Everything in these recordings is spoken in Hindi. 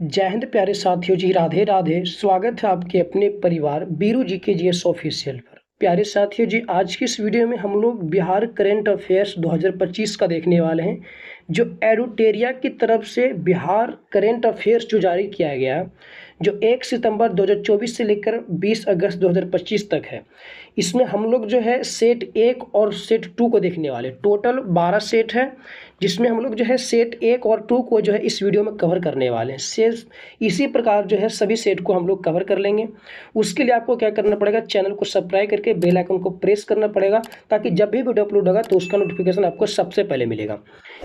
जय हिंद प्यारे साथियों जी, राधे राधे। स्वागत है आपके अपने परिवार बीरू जी के जीएस ऑफिशियल पर। प्यारे साथियों जी, आज की इस वीडियो में हम लोग बिहार करंट अफेयर्स 2025 का देखने वाले हैं, जो एडुटेरिया की तरफ से बिहार करंट अफेयर्स जो जारी किया गया, जो 1 सितंबर 2024 से लेकर 20 अगस्त 2025 तक है। इसमें हम लोग जो है सेट 1 और सेट 2 को देखने वाले। टोटल 12 सेट है, जिसमें हम लोग जो है सेट 1 और 2 को जो है इस वीडियो में कवर करने वाले हैं। इसी प्रकार जो है सभी सेट को हम लोग कवर कर लेंगे। उसके लिए आपको क्या करना पड़ेगा, चैनल को सब्सक्राइब करके बेल आइकन को प्रेस करना पड़ेगा, ताकि जब भी वीडियो अपलोड होगा तो उसका नोटिफिकेशन आपको सबसे पहले मिलेगा।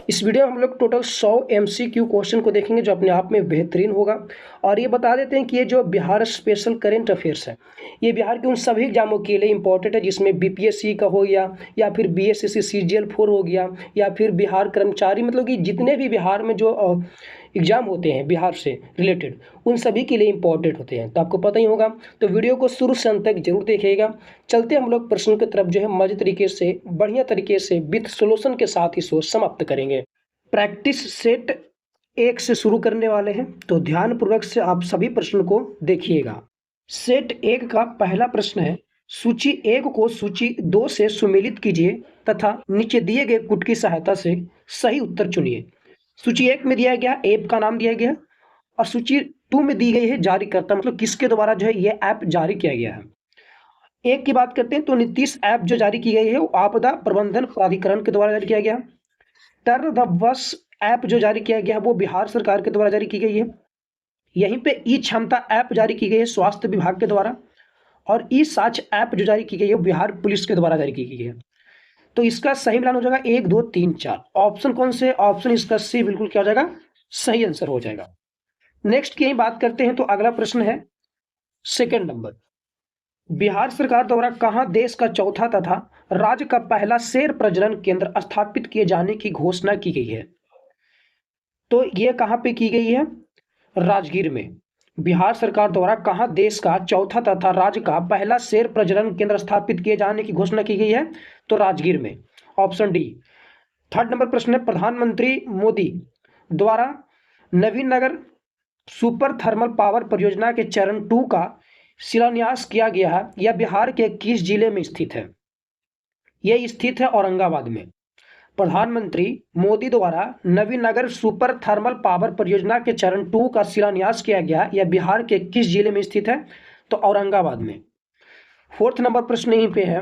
इस वीडियो में हम लोग टोटल 100 MCQ क्वेश्चन को देखेंगे, जो अपने आप में बेहतरीन होगा। और ये बता देते हैं कि ये जो बिहार स्पेशल करंट अफेयर्स है, ये बिहार के उन सभी एग्जामों के लिए इंपॉर्टेंट है, जिसमें BPSC का हो गया, या फिर BSSC CGL 4 हो गया, या फिर बिहार कर्मचारी, मतलब कि जितने भी बिहार में जो एग्जाम होते हैं बिहार से रिलेटेड, उन सभी के लिए इंपॉर्टेंट होते हैं। तो आपको पता ही होगा, तो वीडियो को शुरू से अंत तक जरूर देखिएगा। चलते हम लोग प्रश्न की तरफ जो है मजे तरीके से, बढ़िया तरीके से विद सोल्यूशन के साथ इसे समाप्त करेंगे। प्रैक्टिस सेट 1 से शुरू करने वाले हैं, तो ध्यानपूर्वक से आप सभी प्रश्न को देखिएगा। सेट 1 का पहला प्रश्न है, सूची 1 को सूची 2 से सुमेलित कीजिए तथा नीचे दिए गए पुट की सहायता से सही उत्तर चुनिए। सूची 1 में दिया गया ऐप का नाम दिया गया, और सूची 2 में दी गई है जारीकर्ता, मतलब किसके द्वारा जो है ये ऐप जारी किया गया है। एक की बात करते हैं तो नीतीश ऐप जो जारी की गई है, वो आपदा प्रबंधन प्राधिकरण के द्वारा जारी किया गया। टर्न द बस ऐप जो जारी किया गया है, वो बिहार सरकार के द्वारा जारी की गई है। यहीं पे ई क्षमता ऐप जारी की गई है स्वास्थ्य विभाग के द्वारा, और ई साक्ष्य ऐप जो जारी की गई है बिहार पुलिस के द्वारा जारी की गई है। तो इसका सही मिलान हो जाएगा 1 2 3 4। ऑप्शन कौन से? ऑप्शन इसका सी बिल्कुल क्या हो जाएगा, सही आंसर हो जाएगा। नेक्स्ट की बात करते हैं तो अगला प्रश्न है सेकंड नंबर, बिहार सरकार द्वारा कहां देश का चौथा तथा राज्य का पहला शेर प्रजनन केंद्र स्थापित किए जाने की घोषणा की गई है? तो ये कहां पे की गई है? राजगीर में। बिहार सरकार द्वारा कहां देश का चौथा तथा राज्य का पहला शेर प्रजनन केंद्र स्थापित किए जाने की घोषणा की गई है? तो राजगीर में। Option D. थर्ड नंबर प्रश्न है, प्रधानमंत्री मोदी द्वारा नवीनगर सुपर थर्मल पावर परियोजना के चरण 2 का शिलान्यास किया गया है, यह बिहार के किस जिले में स्थित है? यह स्थित है औरंगाबाद में। प्रधानमंत्री मोदी द्वारा नवीनगर सुपर थर्मल पावर परियोजना के चरण 2 का शिलान्यास किया गया, यह बिहार के किस जिले में स्थित है? तो औरंगाबाद में। फोर्थ नंबर प्रश्न यहीं पे है,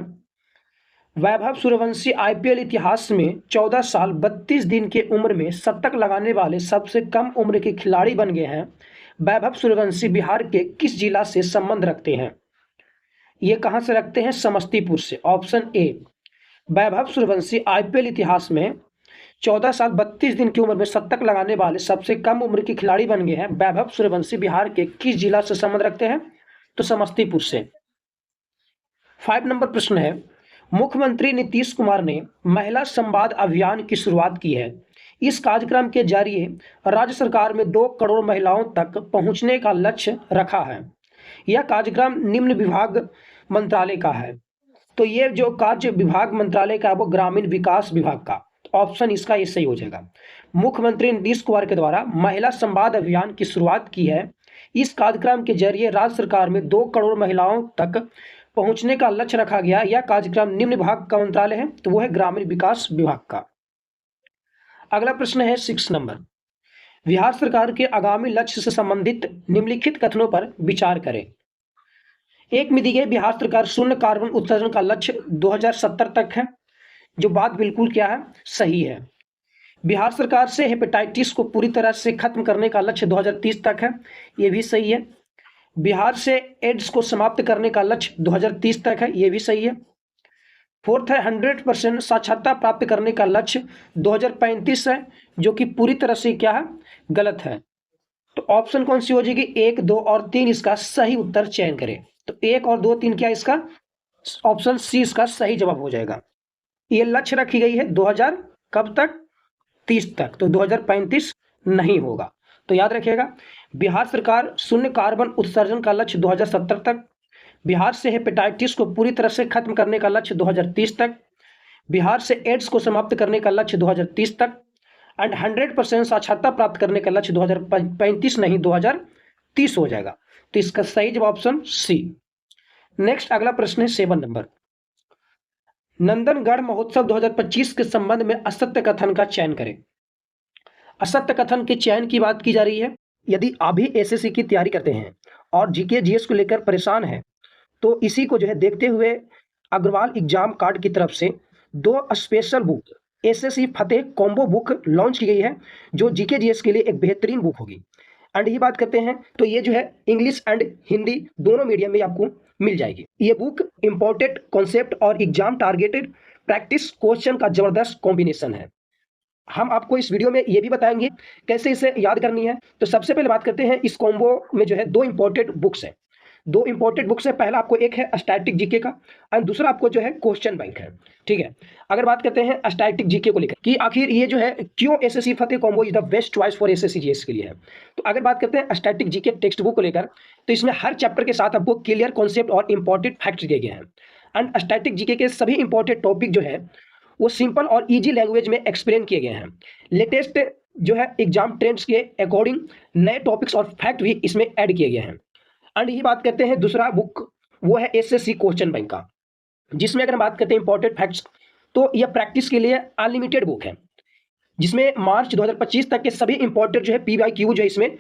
वैभव सूर्यवंशी IPL इतिहास में 14 साल 32 दिन की उम्र में शतक लगाने वाले सबसे कम उम्र के खिलाड़ी बन गए हैं। वैभव सूर्यवंशी बिहार के किस जिला से संबंध रखते हैं? ये कहां से रखते हैं? समस्तीपुर से। Option A. Vaibhav Suryavanshi IPL इतिहास में 14 साल 32 दिन की उम्र में शतक लगाने वाले सबसे कम उम्र के खिलाड़ी बन गए हैं। वैभव सूर्यवंशी बिहार के किस जिला से संबंध रखते हैं? तो समस्तीपुर से। 5 नंबर प्रश्न है, मुख्यमंत्री नीतीश कुमार ने महिला संवाद अभियान की शुरुआत की है। इस कार्यक्रम के जरिए राज्य सरकार में 2 करोड़ महिलाओं तक पहुंचने का लक्ष्य रखा है। यह कार्यक्रम निम्न विभाग मंत्रालय का है। तो ये जो कार्य विभाग मंत्रालय का है, वो ग्रामीण विकास विभाग का। ऑप्शन इसका ये सही हो जाएगा। मुख्यमंत्री नीतीश कुमार के द्वारा महिला संवाद अभियान की शुरुआत की है। इस कार्यक्रम के जरिए राज्य सरकार में 2 करोड़ महिलाओं तक पहुंचने का लक्ष्य रखा गया। यह कार्यक्रम निम्न विभाग का मंत्रालय है, तो वो है ग्रामीण विकास विभाग का। अगला प्रश्न है 6 नंबर, बिहार सरकार के आगामी लक्ष्य से संबंधित निम्नलिखित कथनों पर विचार करें। एक में दी गई बिहार सरकार शून्य कार्बन उत्सर्जन का लक्ष्य 2070 तक है, जो बात बिल्कुल क्या है, सही है। बिहार सरकार से हेपेटाइटिस को पूरी तरह से खत्म करने का लक्ष्य 2030 तक है, ये भी सही है। बिहार से एड्स को समाप्त करने का लक्ष्य 2030 तक है, ये भी सही है। फोर्थ है 100% साक्षरता प्राप्त करने का लक्ष्य 2035 है, जो कि पूरी तरह से क्या है, गलत है। तो ऑप्शन कौन सी हो जाएगी? 1 2 और 3 इसका सही उत्तर चयन करें। तो 1 और 2 3 क्या इसका? ऑप्शन सी इसका सही जवाब हो जाएगा। ये लक्ष्य रखी गई है 2000 कब तक? 30 तक, तो 2035 नहीं होगा। तो याद रखिएगा, बिहार सरकार शून्य कार्बन उत्सर्जन का लक्ष्य 2070 तक, बिहार से हेपेटाइटिस को पूरी तरह से खत्म करने का लक्ष्य 2030 तक, बिहार से एड्स को समाप्त करने का लक्ष्य 2030 तक, एंड 100% साक्षरता प्राप्त करने का लक्ष्य 2035 नहीं 2030 हो जाएगा। तो इसका सही जवाब ऑप्शन सी। नेक्स्ट अगला प्रश्न है 7 नंबर। नंदनगढ़ महोत्सव 2025 के संबंध में असत्य कथन का चयन करें। असत्य कथन के चयन की बात की जा रही है। यदि आप भी एसएससी की तैयारी करते हैं और जीके जीएस को लेकर परेशान हैं तो इसी को जो है देखते हुए अग्रवाल एग्जाम कार्ड की तरफ से 2 स्पेशल बुक एसएससी फतेह कॉम्बो बुक लॉन्च की गई है, जो जीके जीएस के लिए एक बेहतरीन बुक होगी। एंड ये बात करते हैं तो ये जो है इंग्लिश एंड हिंदी दोनों मीडियम में आपको मिल जाएगी। ये बुक इंपॉर्टेंट कॉन्सेप्ट और एग्जाम टारगेटेड प्रैक्टिस क्वेश्चन का जबरदस्त कॉम्बिनेशन है। हम आपको इस वीडियो में ये भी बताएंगे कैसे इसे याद करनी है। तो सबसे पहले बात करते हैं इस कॉम्बो में जो है 2 इंपॉर्टेंट बुक्स हैं। 2 इंपॉर्टेंट बुक्स है। पहला आपको एक है स्टैटिक जीके का और दूसरा आपको जो है क्वेश्चन बैंक है। ठीक है, अगर बात करते हैं स्टैटिक जीके को लेकर कि आखिर ये जो है क्यों SSC Fateh combo is the best choice for SSC GS के लिए है। तो अगर बात करते हैं स्टैटिक जीके टेक्स्ट बुक को लेकर तो इसमें हर चैप्टर के साथ आपको क्लियर कॉन्सेप्ट और इंपॉर्टेंट फैक्ट्स दिए गए हैं। एंड स्टैटिक जीके के सभी इंपॉर्टेंट टॉपिक जो है वो सिंपल और इजी लैंग्वेज में एक्सप्लेन किए गए हैं। लेटेस्ट जो है एग्जाम ट्रेंड्स के अकॉर्डिंग नए टॉपिक्स और फैक्ट भी इसमें ऐड किए गए हैं। एंड ये बात करते हैं दूसरा बुक वो है एसएससी क्वेश्चन बैंक का, जिसमें अगर हम बात करते हैं इंपॉर्टेंट फैक्ट्स तो यह प्रैक्टिस के लिए अनलिमिटेड बुक है, जिसमें मार्च 2025 तक के सभी इंपॉर्टेंट जो है पीवाईक्यू जो है इसमें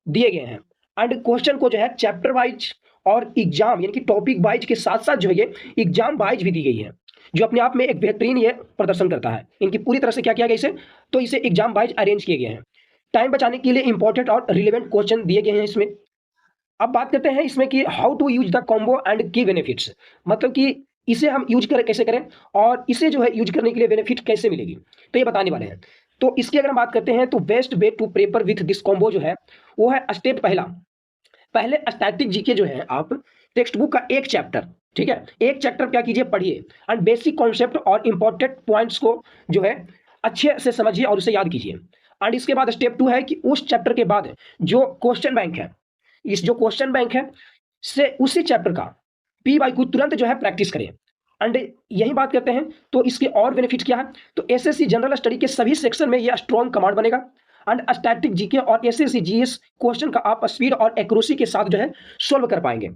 दिए गए हैं। एंड क्वेश्चन को जो है चैप्टर वाइज और एग्जाम यानी कि टॉपिक वाइज के साथ साथ जो है ये एग्जाम वाइज भी दी गई है, जो अपने आप में एक बेहतरीन ये प्रदर्शन करता है। इनकी पूरी तरह से क्या किया गया इसे, तो इसे एग्जाम वाइज अरेंज किए गए हैं। टाइम बचाने के लिए इंपॉर्टेंट और रिलेवेंट क्वेश्चन दिए गए हैं इसमें। अब बात करते हैं इसमें कि how to use the combo and की बेनिफिट्स, मतलब कि इसे हम यूज करें कैसे करें और इसे जो है यूज करने के लिए बेनिफिट कैसे मिलेगी, तो ये बताने वाले हैं। तो इसकी अगर हम बात करते हैं तो best way to prepare with this combo जो है वो है स्टेप पहले स्टैटिक जीके जो है आप टेक्स्ट बुक का एक चैप्टर, ठीक है, एक चैप्टर क्या कीजिए पढ़िए एंड बेसिक कॉन्सेप्ट और इंपॉर्टेंट पॉइंट्स को जो है अच्छे से समझिए और उसे याद कीजिए। एंड इसके बाद स्टेप 2 है कि उस चैप्टर के बाद जो क्वेश्चन बैंक है, इस जो क्वेश्चन बैंक है से उसी चैप्टर का पीवाईक्यू तुरंत जो है प्रैक्टिस करें। एंड यही बात करते हैं तो इसके और बेनिफिट क्या है, तो एसएससी जनरल स्टडी के सभी सेक्शन में यह स्ट्रॉन्ग कमांड बनेगा। एंड स्टैटिक जीके और एसएससी जीएस क्वेश्चन का आप स्पीड और एक्यूरेसी के साथ जो है सोल्व कर पाएंगे।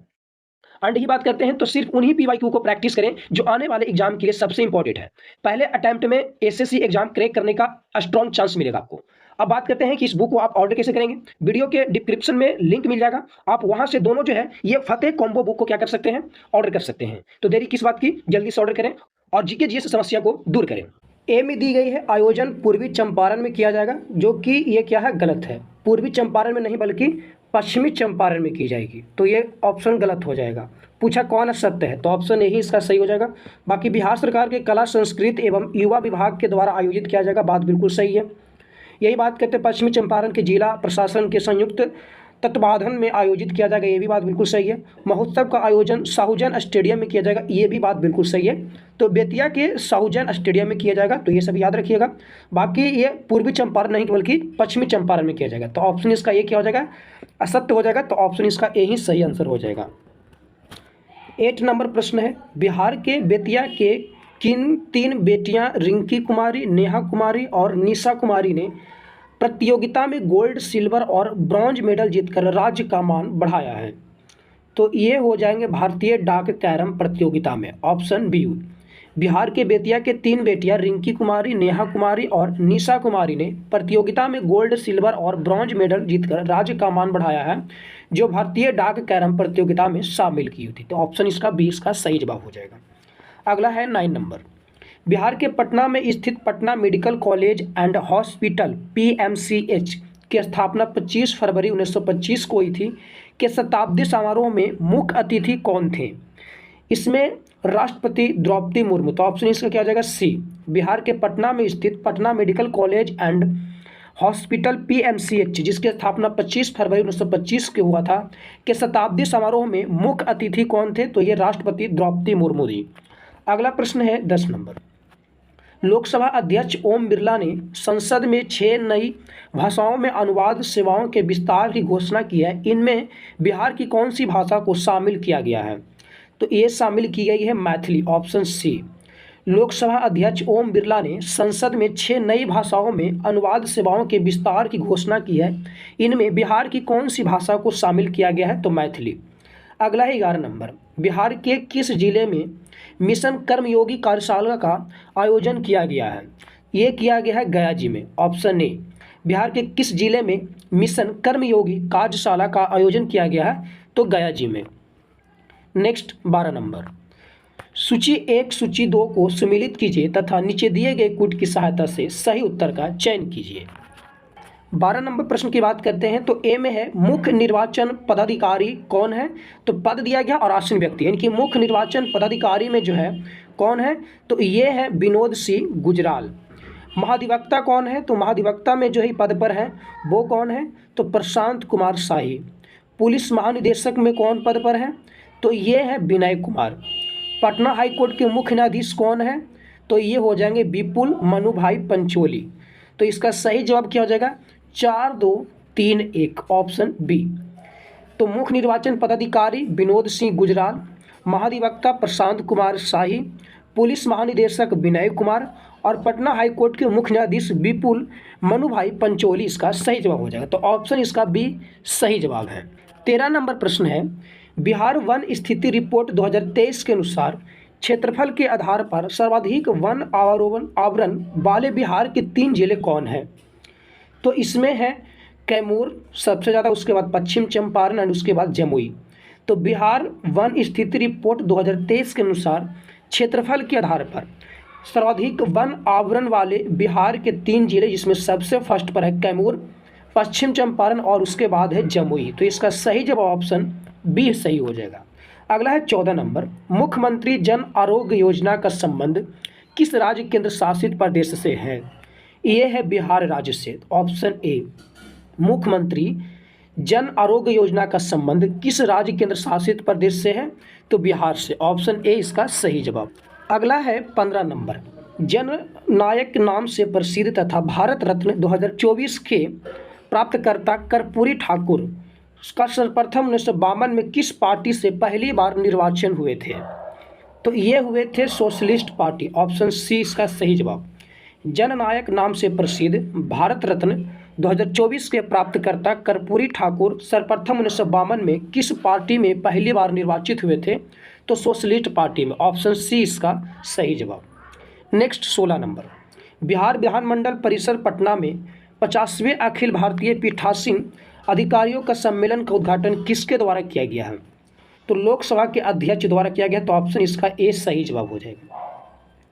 एंड ही बात करते हैं तो सिर्फ उन्हीं पीवाईक्यू को प्रैक्टिस करें जो आने वाले एग्जाम के लिए सबसे इंपॉर्टेंट है। पहले अटेम्प्ट में एसएससी एग्जाम क्रैक करने का स्ट्रॉन्ग चांस मिलेगा आपको। अब बात करते हैं कि इस बुक को आप ऑर्डर कैसे करेंगे। वीडियो के डिस्क्रिप्शन में लिंक मिल जाएगा, आप वहां से दोनों जो है ये फतेह कॉम्बो बुक को क्या कर सकते हैं, ऑर्डर कर सकते हैं। तो देरी किस बात की, जल्दी से ऑर्डर करें और जीके जीएस समस्या को दूर करें। ए में दी गई है आयोजन पूर्वी चंपारण में किया जाएगा, जो कि ये क्या है, गलत है। पूर्वी चंपारण में नहीं बल्कि पश्चिमी चंपारण में की जाएगी, तो ये ऑप्शन गलत हो जाएगा। पूछा कौन सत्य है, तो ऑप्शन यही इसका सही हो जाएगा। बाकी बिहार सरकार के कला संस्कृति एवं युवा विभाग के द्वारा आयोजित किया जाएगा, बात बिल्कुल सही है। यही बात करते हैं पश्चिमी चंपारण के जिला प्रशासन के संयुक्त तत्वावधान में आयोजित किया जाएगा, ये भी बात बिल्कुल सही है। महोत्सव का आयोजन साहूजन स्टेडियम में किया जाएगा, ये भी बात बिल्कुल सही है। तो बेतिया के साहूजन स्टेडियम में किया जाएगा, तो ये सब याद रखिएगा। बाकी ये पूर्वी चंपारण नहीं बल्कि पश्चिमी चंपारण में किया जाएगा, तो ऑप्शन इसका ये क्या हो जाएगा, असत्य हो जाएगा। तो ऑप्शन इसका यही सही आंसर हो जाएगा। 8 नंबर प्रश्न है, बिहार के बेतिया के किन 3 बेटियां रिंकी कुमारी, नेहा कुमारी और निशा कुमारी ने प्रतियोगिता में गोल्ड, सिल्वर और ब्रॉन्ज मेडल जीतकर राज्य का मान बढ़ाया है? तो ये हो जाएंगे भारतीय डाक कैरम प्रतियोगिता में, ऑप्शन बी। बिहार के बेतिया के 3 बेटियां रिंकी कुमारी, नेहा कुमारी और निशा कुमारी ने प्रतियोगिता में गोल्ड, सिल्वर और ब्रॉन्ज मेडल जीतकर राज्य का मान बढ़ाया है, जो भारतीय डाक कैरम प्रतियोगिता में शामिल की हुई थी। तो ऑप्शन इसका बी इसका सही जवाब हो जाएगा। अगला है 9 नंबर, बिहार के पटना में स्थित Patna medical college and hospital PMCH की स्थापना 25 फरवरी 1925 को हुई थी, के शताब्दी समारोह में मुख्य अतिथि कौन थे? इसमें राष्ट्रपति द्रौपदी मुर्मू, तो ऑप्शन इसका क्या हो जाएगा, सी। बिहार के पटना में स्थित Patna medical college and hospital PMCH, जिसकी स्थापना 25 फरवरी 1925 को हुआ था, के शताब्दी समारोह में मुख्य अतिथि कौन थे? तो ये राष्ट्रपति द्रौपदी मुर्मू थी। अगला प्रश्न है 10 नंबर, लोकसभा अध्यक्ष ओम बिरला ने संसद में 6 नई भाषाओं में अनुवाद सेवाओं के विस्तार की घोषणा की है। इनमें बिहार की कौन सी भाषा को शामिल किया गया है? तो ये शामिल की गई है मैथिली, ऑप्शन सी। लोकसभा अध्यक्ष ओम बिरला ने संसद में 6 नई भाषाओं में अनुवाद सेवाओं के विस्तार की घोषणा की है। इनमें बिहार की कौन सी भाषा को शामिल किया गया है? तो मैथिली। अगला है 11 नंबर, बिहार के किस जिले में मिशन कर्मयोगी कार्यशाला का आयोजन किया गया है? ये किया गया है गया जी में। ऑप्शन ए, बिहार के किस जिले में मिशन कर्मयोगी कार्यशाला का आयोजन किया गया है? तो गया जी में। नेक्स्ट 12 नंबर, सूची 1 सूची 2 को सम्मिलित कीजिए तथा नीचे दिए गए कूट की सहायता से सही उत्तर का चयन कीजिए। 12 नंबर प्रश्न की बात करते हैं तो ए में है मुख्य निर्वाचन पदाधिकारी कौन है? तो पद दिया गया और आसन व्यक्ति, यानी कि मुख्य निर्वाचन पदाधिकारी में जो है कौन है? तो ये है विनोद सिंह गुजराल। महाधिवक्ता कौन है? तो महाधिवक्ता में जो है पद पर है वो कौन है? तो प्रशांत कुमार शाही। पुलिस महानिदेशक में कौन पद पर है? तो ये है विनय कुमार। पटना हाईकोर्ट के मुख्य न्यायाधीश कौन है? तो ये हो जाएंगे विपुल मनुभाई पंचोली। तो इसका सही जवाब क्या हो जाएगा? 4 2 3 1, ऑप्शन बी। तो मुख्य निर्वाचन पदाधिकारी विनोद सिंह गुजराल, महाधिवक्ता प्रशांत कुमार शाही, पुलिस महानिदेशक विनय कुमार और पटना हाईकोर्ट के मुख्य न्यायाधीश विपुल मनुभाई पंचोली इसका सही जवाब हो जाएगा। तो ऑप्शन इसका बी सही जवाब है। 13 नंबर प्रश्न है, बिहार वन स्थिति रिपोर्ट 2023 के अनुसार क्षेत्रफल के आधार पर सर्वाधिक वन आवरण वाले बिहार के 3 जिले कौन हैं? तो इसमें है कैमूर सबसे ज़्यादा, उसके बाद पश्चिम चंपारण और उसके बाद जमुई। तो बिहार वन स्थिति रिपोर्ट 2023 के अनुसार क्षेत्रफल के आधार पर सर्वाधिक वन आवरण वाले बिहार के 3 जिले, जिसमें सबसे फर्स्ट पर है कैमूर, पश्चिम चंपारण और उसके बाद है जमुई। तो इसका सही जवाब ऑप्शन बी सही हो जाएगा। अगला है 14 नंबर, मुख्यमंत्री जन आरोग्य योजना का संबंध किस राज्य केंद्र शासित प्रदेश से है? ये है बिहार राज्य से। ऑप्शन ए, मुख्यमंत्री जन आरोग्य योजना का संबंध किस राज्य केंद्र शासित प्रदेश से है? तो बिहार से। ऑप्शन ए इसका सही जवाब। अगला है 15 नंबर, जननायक नाम से प्रसिद्ध तथा भारत रत्न 2024 के प्राप्तकर्ता कर्पूरी ठाकुर का सर्वप्रथम 1952 में किस पार्टी से पहली बार निर्वाचन हुए थे? तो ये हुए थे सोशलिस्ट पार्टी। ऑप्शन सी इसका सही जवाब। जननायक नाम से प्रसिद्ध भारत रत्न 2024 के प्राप्तकर्ता कर्पूरी ठाकुर सर्वप्रथम 1952 में किस पार्टी में पहली बार निर्वाचित हुए थे? तो सोशलिस्ट पार्टी में। ऑप्शन सी इसका सही जवाब। नेक्स्ट 16 नंबर, बिहार विधानमंडल परिसर पटना में 50वें अखिल भारतीय पीठासीन अधिकारियों का सम्मेलन का उद्घाटन किसके द्वारा किया गया है? तो लोकसभा के अध्यक्ष द्वारा किया गया। तो ऑप्शन इसका ए सही जवाब हो जाएगा।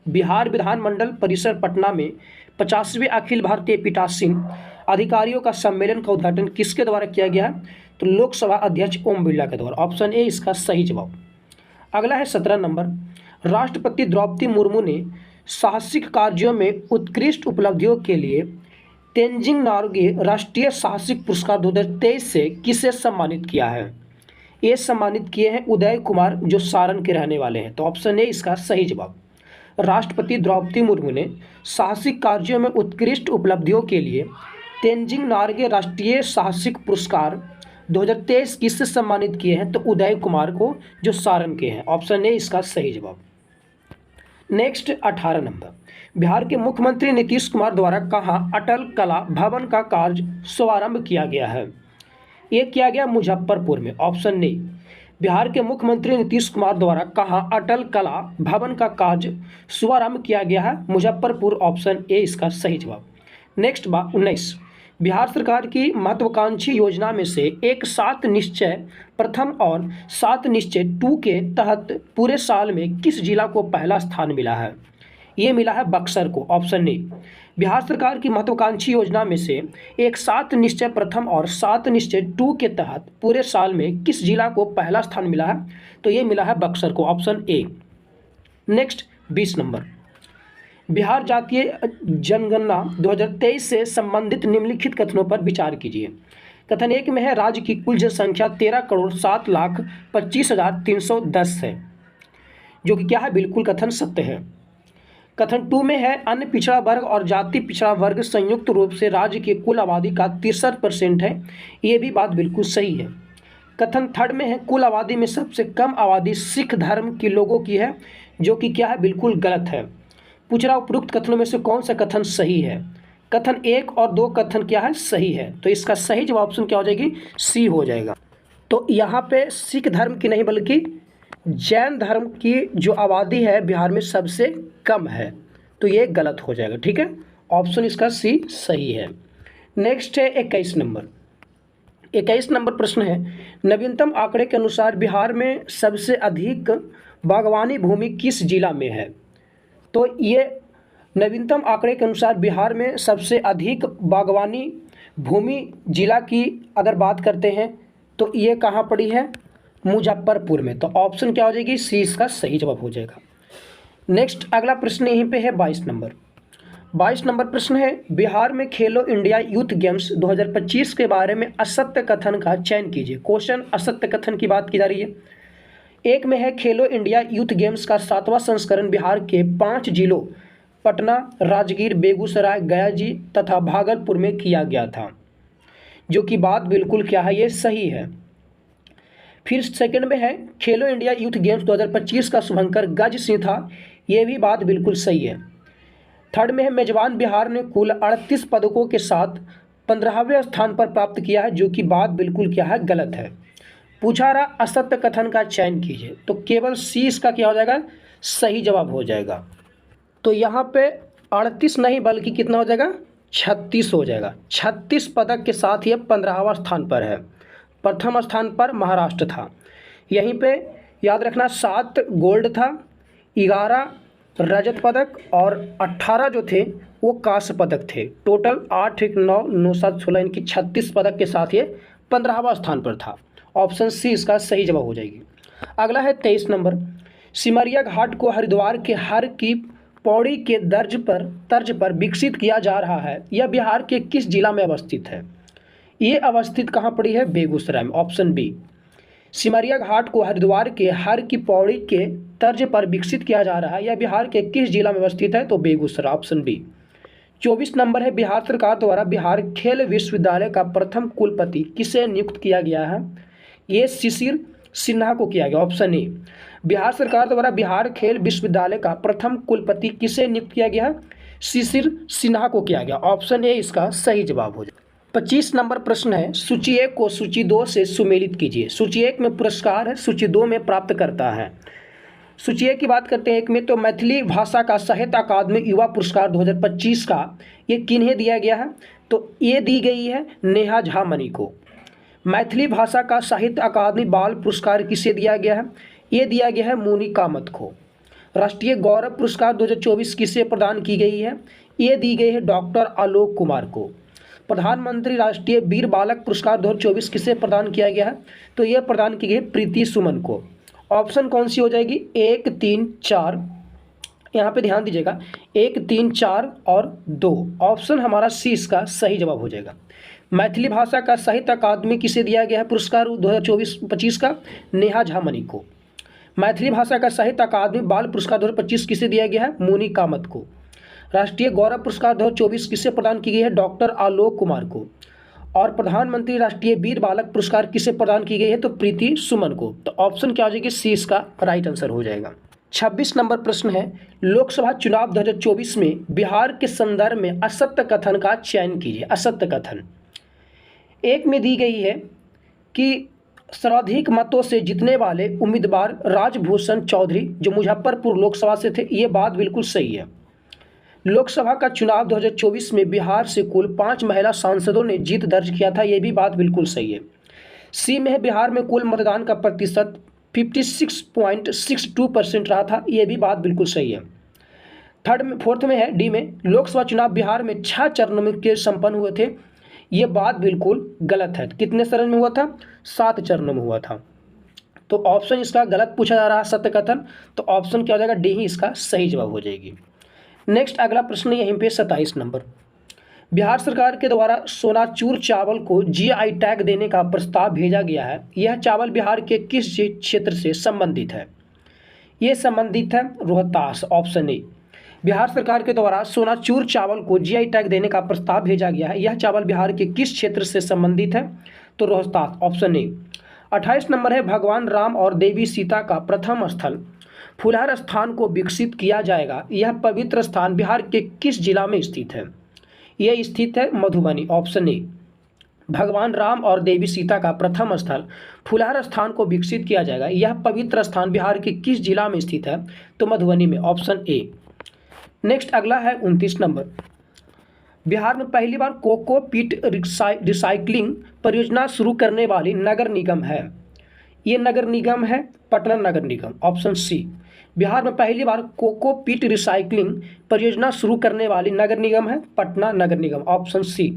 बिहार विधानमंडल परिसर पटना में 50वें अखिल भारतीय पीठासीन अधिकारियों का सम्मेलन का उद्घाटन किसके द्वारा किया गया है? तो लोकसभा अध्यक्ष ओम बिरला के द्वारा। ऑप्शन ए इसका सही जवाब। अगला है 17 नंबर, राष्ट्रपति द्रौपदी मुर्मू ने साहसिक कार्यों में उत्कृष्ट उपलब्धियों के लिए तेंजिंग नोर्गे राष्ट्रीय साहसिक पुरस्कार 2023 से किसे सम्मानित किया है? ये सम्मानित किए हैं उदय कुमार, जो सारण के रहने वाले हैं। तो ऑप्शन ए इसका सही जवाब। राष्ट्रपति द्रौपदी मुर्मू ने साहसिक कार्यों में उत्कृष्ट उपलब्धियों के लिए तेंजिंग नोर्गे राष्ट्रीय साहसिक पुरस्कार 2023 किससे सम्मानित किए हैं? तो उदय कुमार को, जो सारण के हैं। ऑप्शन ए इसका सही जवाब। नेक्स्ट 18 नंबर, बिहार के मुख्यमंत्री नीतीश कुमार द्वारा कहाँ अटल कला भवन का कार्य शुभारंभ किया गया है? ये किया गया मुजफ्फरपुर में। ऑप्शन ए, बिहार के मुख्यमंत्री नीतीश कुमार द्वारा कहाँ अटल कला भवन का कार्य शुभारंभ किया गया है? मुजफ्फरपुर। ऑप्शन ए इसका सही जवाब। नेक्स्ट 19, बिहार सरकार की महत्वाकांक्षी योजना में से एक 7 निश्चय प्रथम और 7 निश्चय 2 के तहत पूरे साल में किस जिला को पहला स्थान मिला है? ये मिला है बक्सर को। ऑप्शन ए, बिहार सरकार की महत्वाकांक्षी योजना में से एक 7 निश्चय प्रथम और 7 निश्चय 2 के तहत पूरे साल में किस जिला को पहला स्थान मिला है? तो ये मिला है बक्सर को। Option A. Next 20 number, Bihar जातीय जनगणना 2023 से संबंधित निम्नलिखित कथनों पर विचार कीजिए। कथन 1 में है राज्य की कुल जनसंख्या 13,07,25,310 है, जो कि क्या है? बिल्कुल कथन सत्य है। कथन 2 में है अन्य पिछड़ा वर्ग और जाति पिछड़ा वर्ग संयुक्त रूप से राज्य की कुल आबादी का 63% है, ये भी बात बिल्कुल सही है। कथन 3 में है कुल आबादी में सबसे कम आबादी सिख धर्म के लोगों की है, जो कि क्या है? बिल्कुल गलत है। पूछ रहा उपरोक्त कथनों में से कौन सा कथन सही है। कथन 1 और 2 कथन क्या है, सही है। तो इसका सही जवाब ऑप्शन क्या हो जाएगी, सी हो जाएगा। तो यहाँ पे सिख धर्म की नहीं बल्कि जैन धर्म की जो आबादी है बिहार में सबसे कम है, तो ये गलत हो जाएगा। ठीक है, ऑप्शन इसका सी सही है। नेक्स्ट है 21 नंबर। 21 नंबर प्रश्न है, नवीनतम आंकड़े के अनुसार बिहार में सबसे अधिक बागवानी भूमि किस जिला में है। तो ये नवीनतम आंकड़े के अनुसार बिहार में सबसे अधिक बागवानी भूमि जिला की अगर बात करते हैं तो ये कहाँ पड़ी है, मुजफ्फरपुर में। तो ऑप्शन क्या हो जाएगी, सी इसका सही जवाब हो जाएगा। नेक्स्ट अगला प्रश्न यहीं पे है 22 नंबर। 22 नंबर प्रश्न है, बिहार में खेलो इंडिया यूथ गेम्स 2025 के बारे में असत्य कथन का चयन कीजिए। क्वेश्चन असत्य कथन की बात की जा रही है। एक में है, खेलो इंडिया यूथ गेम्स का 7वां संस्करण बिहार के 5 जिलों पटना, राजगीर, बेगूसराय, गया जी तथा भागलपुर में किया गया था, जो कि बात बिल्कुल क्या है, ये सही है। फिर सेकंड में है, खेलो इंडिया यूथ गेम्स 2025 का शुभंकर गज सिंह था, ये भी बात बिल्कुल सही है। थर्ड में है, मेजबान बिहार ने कुल 38 पदकों के साथ 15वें स्थान पर प्राप्त किया है, जो कि बात बिल्कुल क्या है, गलत है। पूछा रहा असत्य कथन का चयन कीजिए, तो केवल सी इसका क्या हो जाएगा, सही जवाब हो जाएगा। तो यहाँ पे 38 नहीं बल्कि कितना हो जाएगा, 36 हो जाएगा। 36 पदक के साथ ये 15वां स्थान पर है। प्रथम स्थान पर महाराष्ट्र था। यहीं पे याद रखना 7 गोल्ड था, 11 रजत पदक और 18 जो थे वो कांस्य पदक थे। टोटल 8 1 9 9 7 16 इनकी 36 पदक के साथ ये 15वां स्थान पर था। ऑप्शन सी इसका सही जवाब हो जाएगी। अगला है 23 नंबर। सिमरिया घाट को हरिद्वार के हर की पौड़ी के तर्ज पर विकसित किया जा रहा है, यह बिहार के किस जिला में अवस्थित है। ये अवस्थित कहाँ पड़ी है, बेगूसराय में। Option B. सिमरिया घाट को हरिद्वार के हर की पौड़ी के तर्ज पर विकसित किया जा रहा है, यह बिहार के किस जिला में अवस्थित है, तो बेगूसराय, ऑप्शन बी। 24 नंबर है, बिहार सरकार द्वारा बिहार खेल विश्वविद्यालय का प्रथम कुलपति किसे नियुक्त किया गया है। ये शिशिर सिन्हा को किया गया, ऑप्शन ए। बिहार सरकार द्वारा बिहार खेल विश्वविद्यालय का प्रथम कुलपति किसे नियुक्त किया गया है, शिशिर सिन्हा को किया गया, ऑप्शन ए इसका सही जवाब हो जाए। 25 नंबर प्रश्न है, सूची 1 को सूची 2 से सुमेलित कीजिए। सूची 1 में पुरस्कार है, सूची 2 में प्राप्त करता है। सूची 1 की बात करते हैं, एक में तो मैथिली भाषा का साहित्य अकादमी युवा पुरस्कार 2025 का ये किन्हें दिया गया है, तो ये दी गई है नेहा झा मनी को। मैथिली भाषा का साहित्य अकादमी बाल पुरस्कार किसे दिया गया है, ये दिया गया है मुनि कामत को। राष्ट्रीय गौरव पुरस्कार 2024 किसे प्रदान की गई है, ये दी गई है डॉक्टर आलोक कुमार को। प्रधानमंत्री राष्ट्रीय वीर बालक पुरस्कार 2024 किसे प्रदान किया गया है, तो यह प्रदान की गई प्रीति सुमन को। ऑप्शन कौन सी हो जाएगी, 1 3 4, यहाँ पे ध्यान दीजिएगा, 1 3 4 और 2। ऑप्शन हमारा सी इसका सही जवाब हो जाएगा। मैथिली भाषा का साहित्य अकादमी किसे दिया गया है पुरस्कार 2024-25 का, नेहा झा मनी को। मैथिली भाषा का साहित्य अकादमी बाल पुरस्कार 2025 किसे दिया गया है, मुनि कामत को। राष्ट्रीय गौरव पुरस्कार 2024 किसे प्रदान की गई है, डॉक्टर आलोक कुमार को। और प्रधानमंत्री राष्ट्रीय वीर बालक पुरस्कार किसे प्रदान की गई है, तो प्रीति सुमन को। तो ऑप्शन क्या हो जाएगी, सी इसका राइट आंसर हो जाएगा। 26 नंबर प्रश्न है, लोकसभा चुनाव 2024 में बिहार के संदर्भ में असत्य कथन का चयन कीजिए। असत्य कथन एक में दी गई है कि सर्वाधिक मतों से जीतने वाले उम्मीदवार राजभूषण चौधरी जो मुजफ्फरपुर लोकसभा से थे, ये बात बिल्कुल सही है। लोकसभा का चुनाव 2024 में बिहार से कुल 5 महिला सांसदों ने जीत दर्ज किया था, ये भी बात बिल्कुल सही है। सी में है, बिहार में कुल मतदान का प्रतिशत 56.62% रहा था, ये भी बात बिल्कुल सही है। फोर्थ में है, डी में, लोकसभा चुनाव बिहार में 6 चरणों में के संपन्न हुए थे, ये बात बिल्कुल गलत है। कितने चरण में हुआ था, 7 चरणों में हुआ था। तो ऑप्शन इसका गलत पूछा जा रहा है सत्य कथन, तो ऑप्शन क्या हो जाएगा, डी ही इसका सही जवाब हो जाएगी। नेक्स्ट अगला प्रश्न यहीं पे 27 नंबर। बिहार सरकार के द्वारा सोनाचूर चावल को जीआई टैग देने का प्रस्ताव भेजा गया है, यह चावल बिहार के किस क्षेत्र से संबंधित है। ये संबंधित है रोहतास, ऑप्शन ए। बिहार सरकार के द्वारा सोनाचूर चावल को जीआई टैग देने का प्रस्ताव भेजा गया है, यह चावल बिहार के किस क्षेत्र से संबंधित है, तो रोहतास, ऑप्शन ए। 28 नंबर है, भगवान राम और देवी सीता का प्रथम स्थल फुलहर स्थान को विकसित किया जाएगा, यह पवित्र स्थान बिहार के किस जिला में स्थित है? यह स्थित है मधुबनी, ऑप्शन ए। भगवान राम और देवी सीता का प्रथम स्थल फुलहर स्थान को विकसित किया जाएगा, यह पवित्र स्थान बिहार के किस जिला में स्थित है? तो मधुबनी में, ऑप्शन ए। नेक्स्ट अगला है 29 नंबर। बिहार में पहली बार कोकोपीट रिसाइकलिंग परियोजना शुरू करने वाली नगर निगम है। ये नगर निगम है पटना नगर निगम, ऑप्शन सी। बिहार में पहली बार कोकोपीट रिसाइकलिंग परियोजना शुरू करने वाली नगर निगम है पटना नगर निगम, ऑप्शन सी।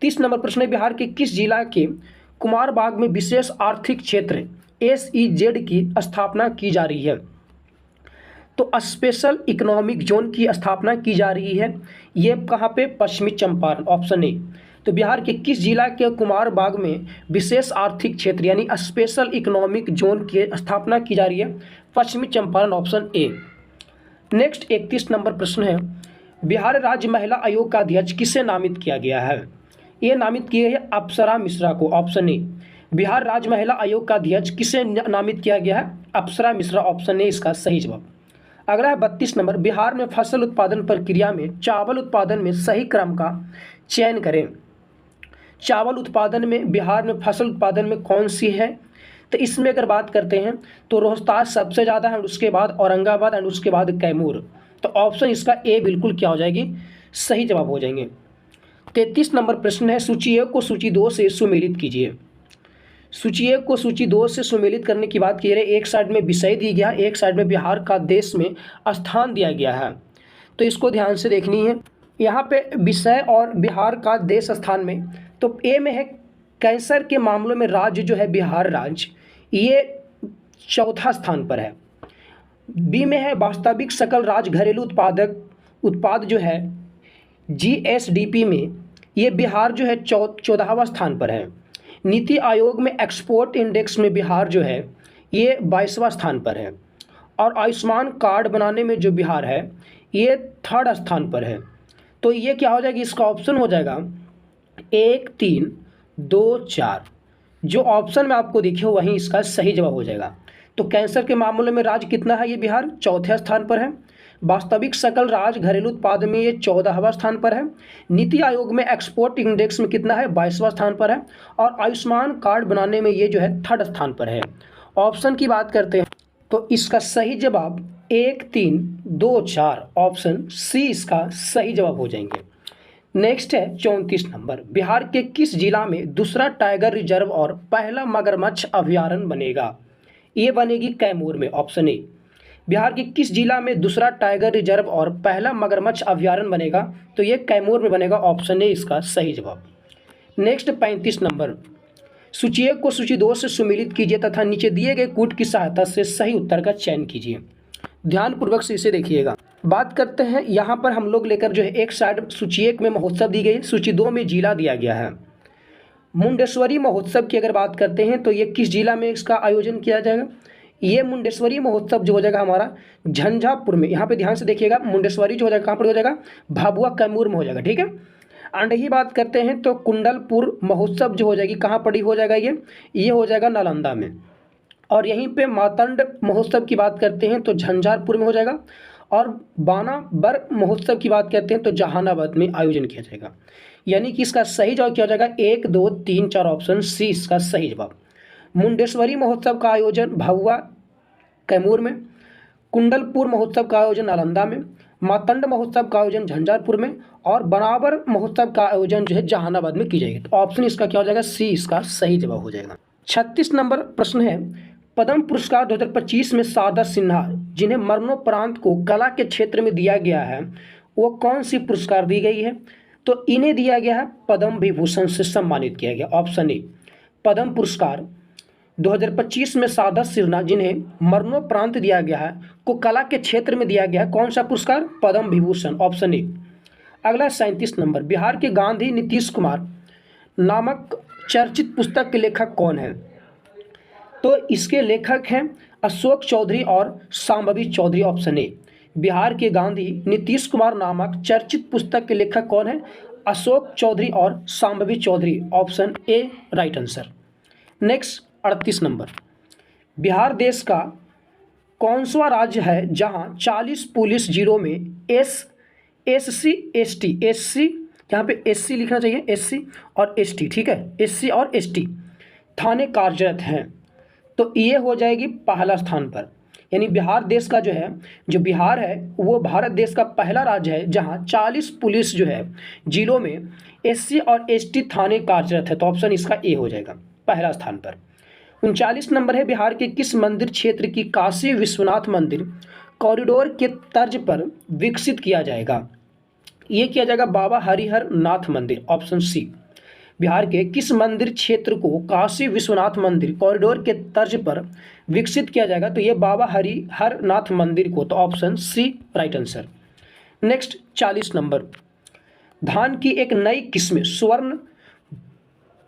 30 नंबर प्रश्न है, बिहार के किस जिला के कुमारबाग में विशेष आर्थिक क्षेत्र SEZ की स्थापना की जा रही है? तो स्पेशल इकोनॉमिक जोन की स्थापना की जा रही है। ये कहाँ पे? पश्चिमी चंपारण, ऑप्शन ए। तो बिहार के किस जिला के कुमारबाग में विशेष आर्थिक क्षेत्र यानी स्पेशल इकोनॉमिक जोन की स्थापना की जा रही है? पश्चिमी Champaran, option A. Next 31 number प्रश्न है, बिहार राज्य महिला आयोग का अध्यक्ष किसे नामित किया गया है? ये नामित किए हैं अप्सरा मिश्रा को, ऑप्शन ए। बिहार राज्य महिला आयोग का अध्यक्ष किसे नामित किया गया है? अप्सरा मिश्रा, ऑप्शन ए इसका सही जवाब। अगला है 32 नंबर, बिहार में फसल उत्पादन प्रक्रिया में चावल उत्पादन में सही क्रम का चयन करें। चावल उत्पादन में बिहार में फसल उत्पादन में कौन सी है? तो इसमें अगर बात करते हैं तो रोहतास सबसे ज़्यादा है, उसके बाद औरंगाबाद एंड उसके बाद कैमूर। तो ऑप्शन इसका ए बिल्कुल क्या हो जाएगी? सही जवाब हो जाएंगे। 33 नंबर प्रश्न है, सूची 1 को सूची 2 से सुमेलित कीजिए। सूची 1 को सूची 2 से सुमेलित करने की बात की जाए, एक साइड में विषय दी गया, एक साइड में बिहार का देश में स्थान दिया गया है। तो इसको ध्यान से देखनी है। यहाँ पे विषय और बिहार का देश स्थान में, तो ए में है कैंसर के मामलों में राज्य जो है बिहार राज्य, ये चौथा स्थान पर है। बी में है वास्तविक सकल राज्य घरेलू उत्पाद जो है GSDP में, ये बिहार जो है 14वां स्थान पर है। नीति आयोग में एक्सपोर्ट इंडेक्स में बिहार जो है ये 22वां स्थान पर है। और आयुष्मान कार्ड बनाने में जो बिहार है ये 3rd स्थान पर है। तो ये क्या हो जाएगी? इसका ऑप्शन हो जाएगा 1, 3, 2, 4। जो ऑप्शन में आपको दिखे वहीं इसका सही जवाब हो जाएगा। तो कैंसर के मामले में राज्य कितना है? ये बिहार 4थे स्थान पर है। वास्तविक सकल राज्य घरेलू उत्पाद में ये 14वां स्थान पर है। नीति आयोग में एक्सपोर्ट इंडेक्स में कितना है? 22वां स्थान पर है। और आयुष्मान कार्ड बनाने में ये जो है 3rd स्थान पर है। ऑप्शन की बात करते हैं तो इसका सही जवाब 1, 3, 2, 4, ऑप्शन सी इसका सही जवाब हो जाएंगे। नेक्स्ट है 34 नंबर, बिहार के किस जिला में दूसरा टाइगर रिजर्व और पहला मगरमच्छ अभयारण्य बनेगा? ये बनेगी कैमूर में, ऑप्शन ए। बिहार के किस जिला में दूसरा टाइगर रिजर्व और पहला मगरमच्छ अभयारण्य बनेगा? तो ये कैमूर में बनेगा, ऑप्शन ए इसका सही जवाब। नेक्स्ट 35 नंबर, सूची 1 को सूची 2 से सुमेलित कीजिए तथा नीचे दिए गए कूट की सहायता से सही उत्तर का चयन कीजिए। ध्यानपूर्वक से इसे देखिएगा। बात करते हैं यहाँ पर हम लोग लेकर जो है एक साइड सूची 1 में महोत्सव दी गई, सूची 2 में जिला दिया गया है। मुंडेश्वरी महोत्सव की अगर बात करते हैं तो ये किस जिला में इसका आयोजन किया जाएगा? ये मुंडेश्वरी महोत्सव जो हो जाएगा हमारा झंझारपुर में। यहाँ पे ध्यान से देखिएगा, मुंडेश्वरी जो हो जाएगा कहाँ पर हो जाएगा? भाभुआ कैमूर में हो जाएगा, ठीक है। एंड ही बात करते हैं तो कुंडलपुर महोत्सव जो हो जाएगी कहाँ पड़ी हो जाएगा? ये हो जाएगा नालंदा में। और यहीं पे मातंड महोत्सव की बात करते हैं तो झंझारपुर में हो जाएगा। और बानाबर महोत्सव की बात करते हैं तो जहानाबाद में आयोजन किया जाएगा। यानी कि इसका सही जवाब क्या हो जाएगा? 1, 2, 3, 4, ऑप्शन सी इसका सही जवाब। मुंडेश्वरी महोत्सव का आयोजन भाभुआ कैमूर में, कुंडलपुर महोत्सव का आयोजन नालंदा में, मातंड महोत्सव का आयोजन झंझारपुर में और बनावर महोत्सव का आयोजन जो है जहानाबाद में की जाएगी। तो ऑप्शन इसका क्या हो जाएगा? सी इसका सही जवाब हो जाएगा। 36 नंबर प्रश्न है, पद्म पुरस्कार 2025 में शारदा सिन्हा जिन्हें मरणोपरांत को कला के क्षेत्र में दिया गया है वो कौन सी पुरस्कार दी गई है? तो इन्हें दिया गया है पद्म विभूषण से सम्मानित किया गया, ऑप्शन ए। पद्म पुरस्कार 2025 में शारदा सिन्हा जिन्हें मरणोपरांत दिया गया है को कला के क्षेत्र में दिया गया है, कौन सा पुरस्कार? Padma Vibhushan, option A. अगला 37 नंबर, बिहार के गांधी नीतीश कुमार नामक चर्चित पुस्तक के लेखक कौन है? तो इसके लेखक हैं अशोक चौधरी और शांभवी चौधरी, ऑप्शन ए। बिहार के गांधी नीतीश कुमार नामक चर्चित पुस्तक के लेखक कौन है? अशोक चौधरी और Shambhavi Chaudhary, option A right answer. Next 38 number, Bihar देश का कौन सा राज्य है जहां 40 पुलिस जिलों में एससी एससी, यहाँ पे एससी लिखना चाहिए, एससी और एसटी, ठीक है, एससी और एसटी थाने कार्यरत हैं। तो ये हो जाएगी पहला स्थान पर, यानी बिहार देश का जो बिहार है वो भारत देश का पहला राज्य है जहां 40 पुलिस जिलों में एससी और एसटी थाने कार्यरत है। तो ऑप्शन इसका ए हो जाएगा पहला स्थान पर। 39 नंबर है, बिहार के किस मंदिर क्षेत्र की काशी विश्वनाथ मंदिर कॉरिडोर के तर्ज पर विकसित किया जाएगा? ये किया जाएगा बाबा हरिहर नाथ मंदिर, ऑप्शन सी। बिहार के किस मंदिर क्षेत्र को काशी विश्वनाथ मंदिर कॉरिडोर के तर्ज पर विकसित किया जाएगा? तो ये बाबा हरिहर नाथ मंदिर को, तो option C right answer. Next 40 number, धान की एक नई किस्म स्वर्ण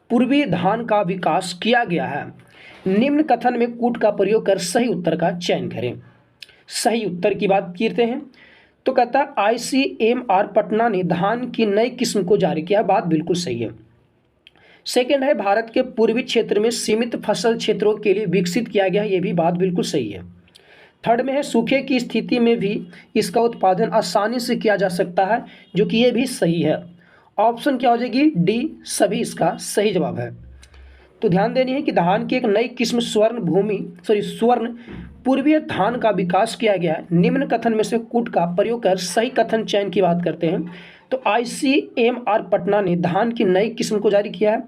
पूर्वी धान का विकास किया गया है, निम्न कथन में कूट का प्रयोग कर सही उत्तर का चयन करें। सही उत्तर की बात करते हैं तो कहता है ICMR पटना ने धान की नई किस्म को जारी किया, बात बिल्कुल सही है। सेकंड है, भारत के पूर्वी क्षेत्र में सीमित फसल क्षेत्रों के लिए विकसित किया गया, ये भी बात बिल्कुल सही है। थर्ड में है, सूखे की स्थिति में भी इसका उत्पादन आसानी से किया जा सकता है, जो कि ये भी सही है। ऑप्शन क्या हो जाएगी? डी, सभी इसका सही जवाब है। तो ध्यान देनी है कि धान की एक नई किस्म स्वर्ण पूर्वीय धान का विकास किया गया है, निम्न कथन में से कूट का प्रयोग कर सही कथन चयन की बात करते हैं। तो ICMR पटना ने धान की नई किस्म को जारी किया है,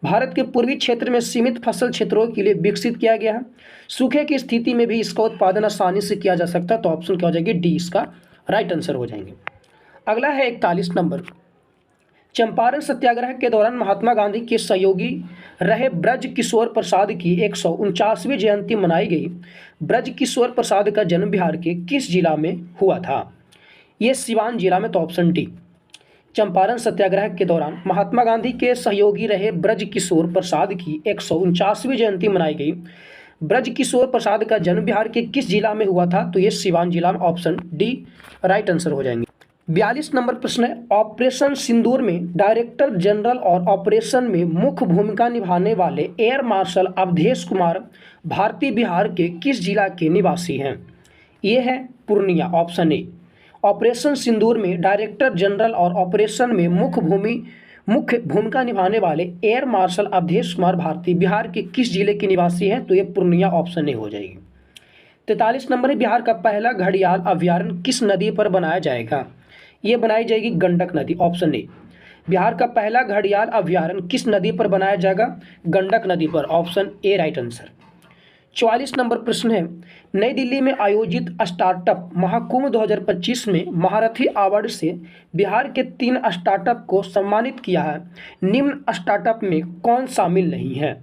भारत के पूर्वी क्षेत्र में सीमित फसल क्षेत्रों के लिए विकसित किया गया है, सूखे की स्थिति में भी इसका उत्पादन आसानी से किया जा सकता है। तो ऑप्शन क्या हो जाएगी? डी इसका राइट आंसर हो जाएंगे। अगला है 41 नंबर, चंपारण सत्याग्रह के दौरान महात्मा गांधी के सहयोगी रहे ब्रज किशोर प्रसाद की 149वीं जयंती मनाई गई। ब्रज किशोर प्रसाद का जन्म बिहार के किस जिला में हुआ था? ये सिवान जिला में, तो ऑप्शन डी। चंपारण सत्याग्रह के दौरान महात्मा गांधी के सहयोगी रहे ब्रज किशोर प्रसाद की 149वीं जयंती मनाई गई। ब्रज किशोर प्रसाद का जन्म बिहार के किस जिला में हुआ था? तो ये सिवान जिला में, ऑप्शन डी राइट आंसर हो जाएंगे। 42 नंबर प्रश्न है, ऑपरेशन सिंदूर में डायरेक्टर जनरल और ऑपरेशन में मुख्य भूमिका निभाने वाले एयर मार्शल अवधेश कुमार भारतीय बिहार के किस जिला के निवासी हैं? ये है पूर्णिया, ऑप्शन ए। ऑपरेशन सिंदूर में डायरेक्टर जनरल और ऑपरेशन में मुख्य भूमिका निभाने वाले एयर मार्शल अवधेश कुमार भारती बिहार के किस जिले के निवासी हैं? तो ये पूर्णिया, ऑप्शन ए हो जाएगी। 43 नंबर है, बिहार का पहला घड़ियाल अभयारण्य किस नदी पर बनाया जाएगा? ये बनाई जाएगी गंडक नदी, ऑप्शन ए। बिहार का पहला घड़ियाल अभयारण्य किस नदी पर बनाया जाएगा? गंडक नदी पर, option A right answer. 44 number प्रश्न है, नई दिल्ली में आयोजित स्टार्टअप महाकुंभ 2025 में महारथी अवार्ड से बिहार के 3 स्टार्टअप को सम्मानित किया है, निम्न स्टार्टअप में कौन शामिल नहीं है?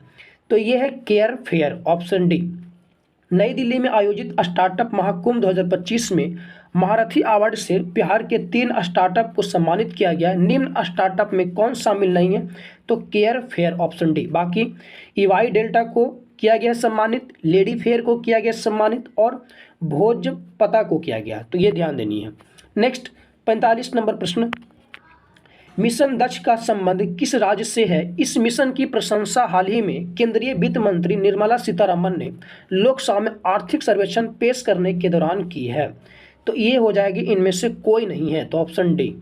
तो ये है केयर फेयर, ऑप्शन डी। नई दिल्ली में आयोजित स्टार्टअप महाकुंभ 2025 में महारथी अवार्ड से बिहार के 3 स्टार्टअप को सम्मानित किया गया, निम्न स्टार्टअप में कौन शामिल नहीं है? तो केयर फेयर, ऑप्शन डी। बाकी EY डेल्टा को किया गया सम्मानित, लेडी फेयर को किया गया सम्मानित और भोजपता को किया गया, तो ये ध्यान देनी है। नेक्स्ट 45 नंबर प्रश्न, मिशन दक्ष का संबंध किस राज्य से है? इस मिशन की प्रशंसा हाल ही में केंद्रीय वित्त मंत्री निर्मला सीतारमण ने लोकसभा में आर्थिक सर्वेक्षण पेश करने के दौरान की है। तो ये हो जाएगी इनमें से कोई नहीं है, तो ऑप्शन डी।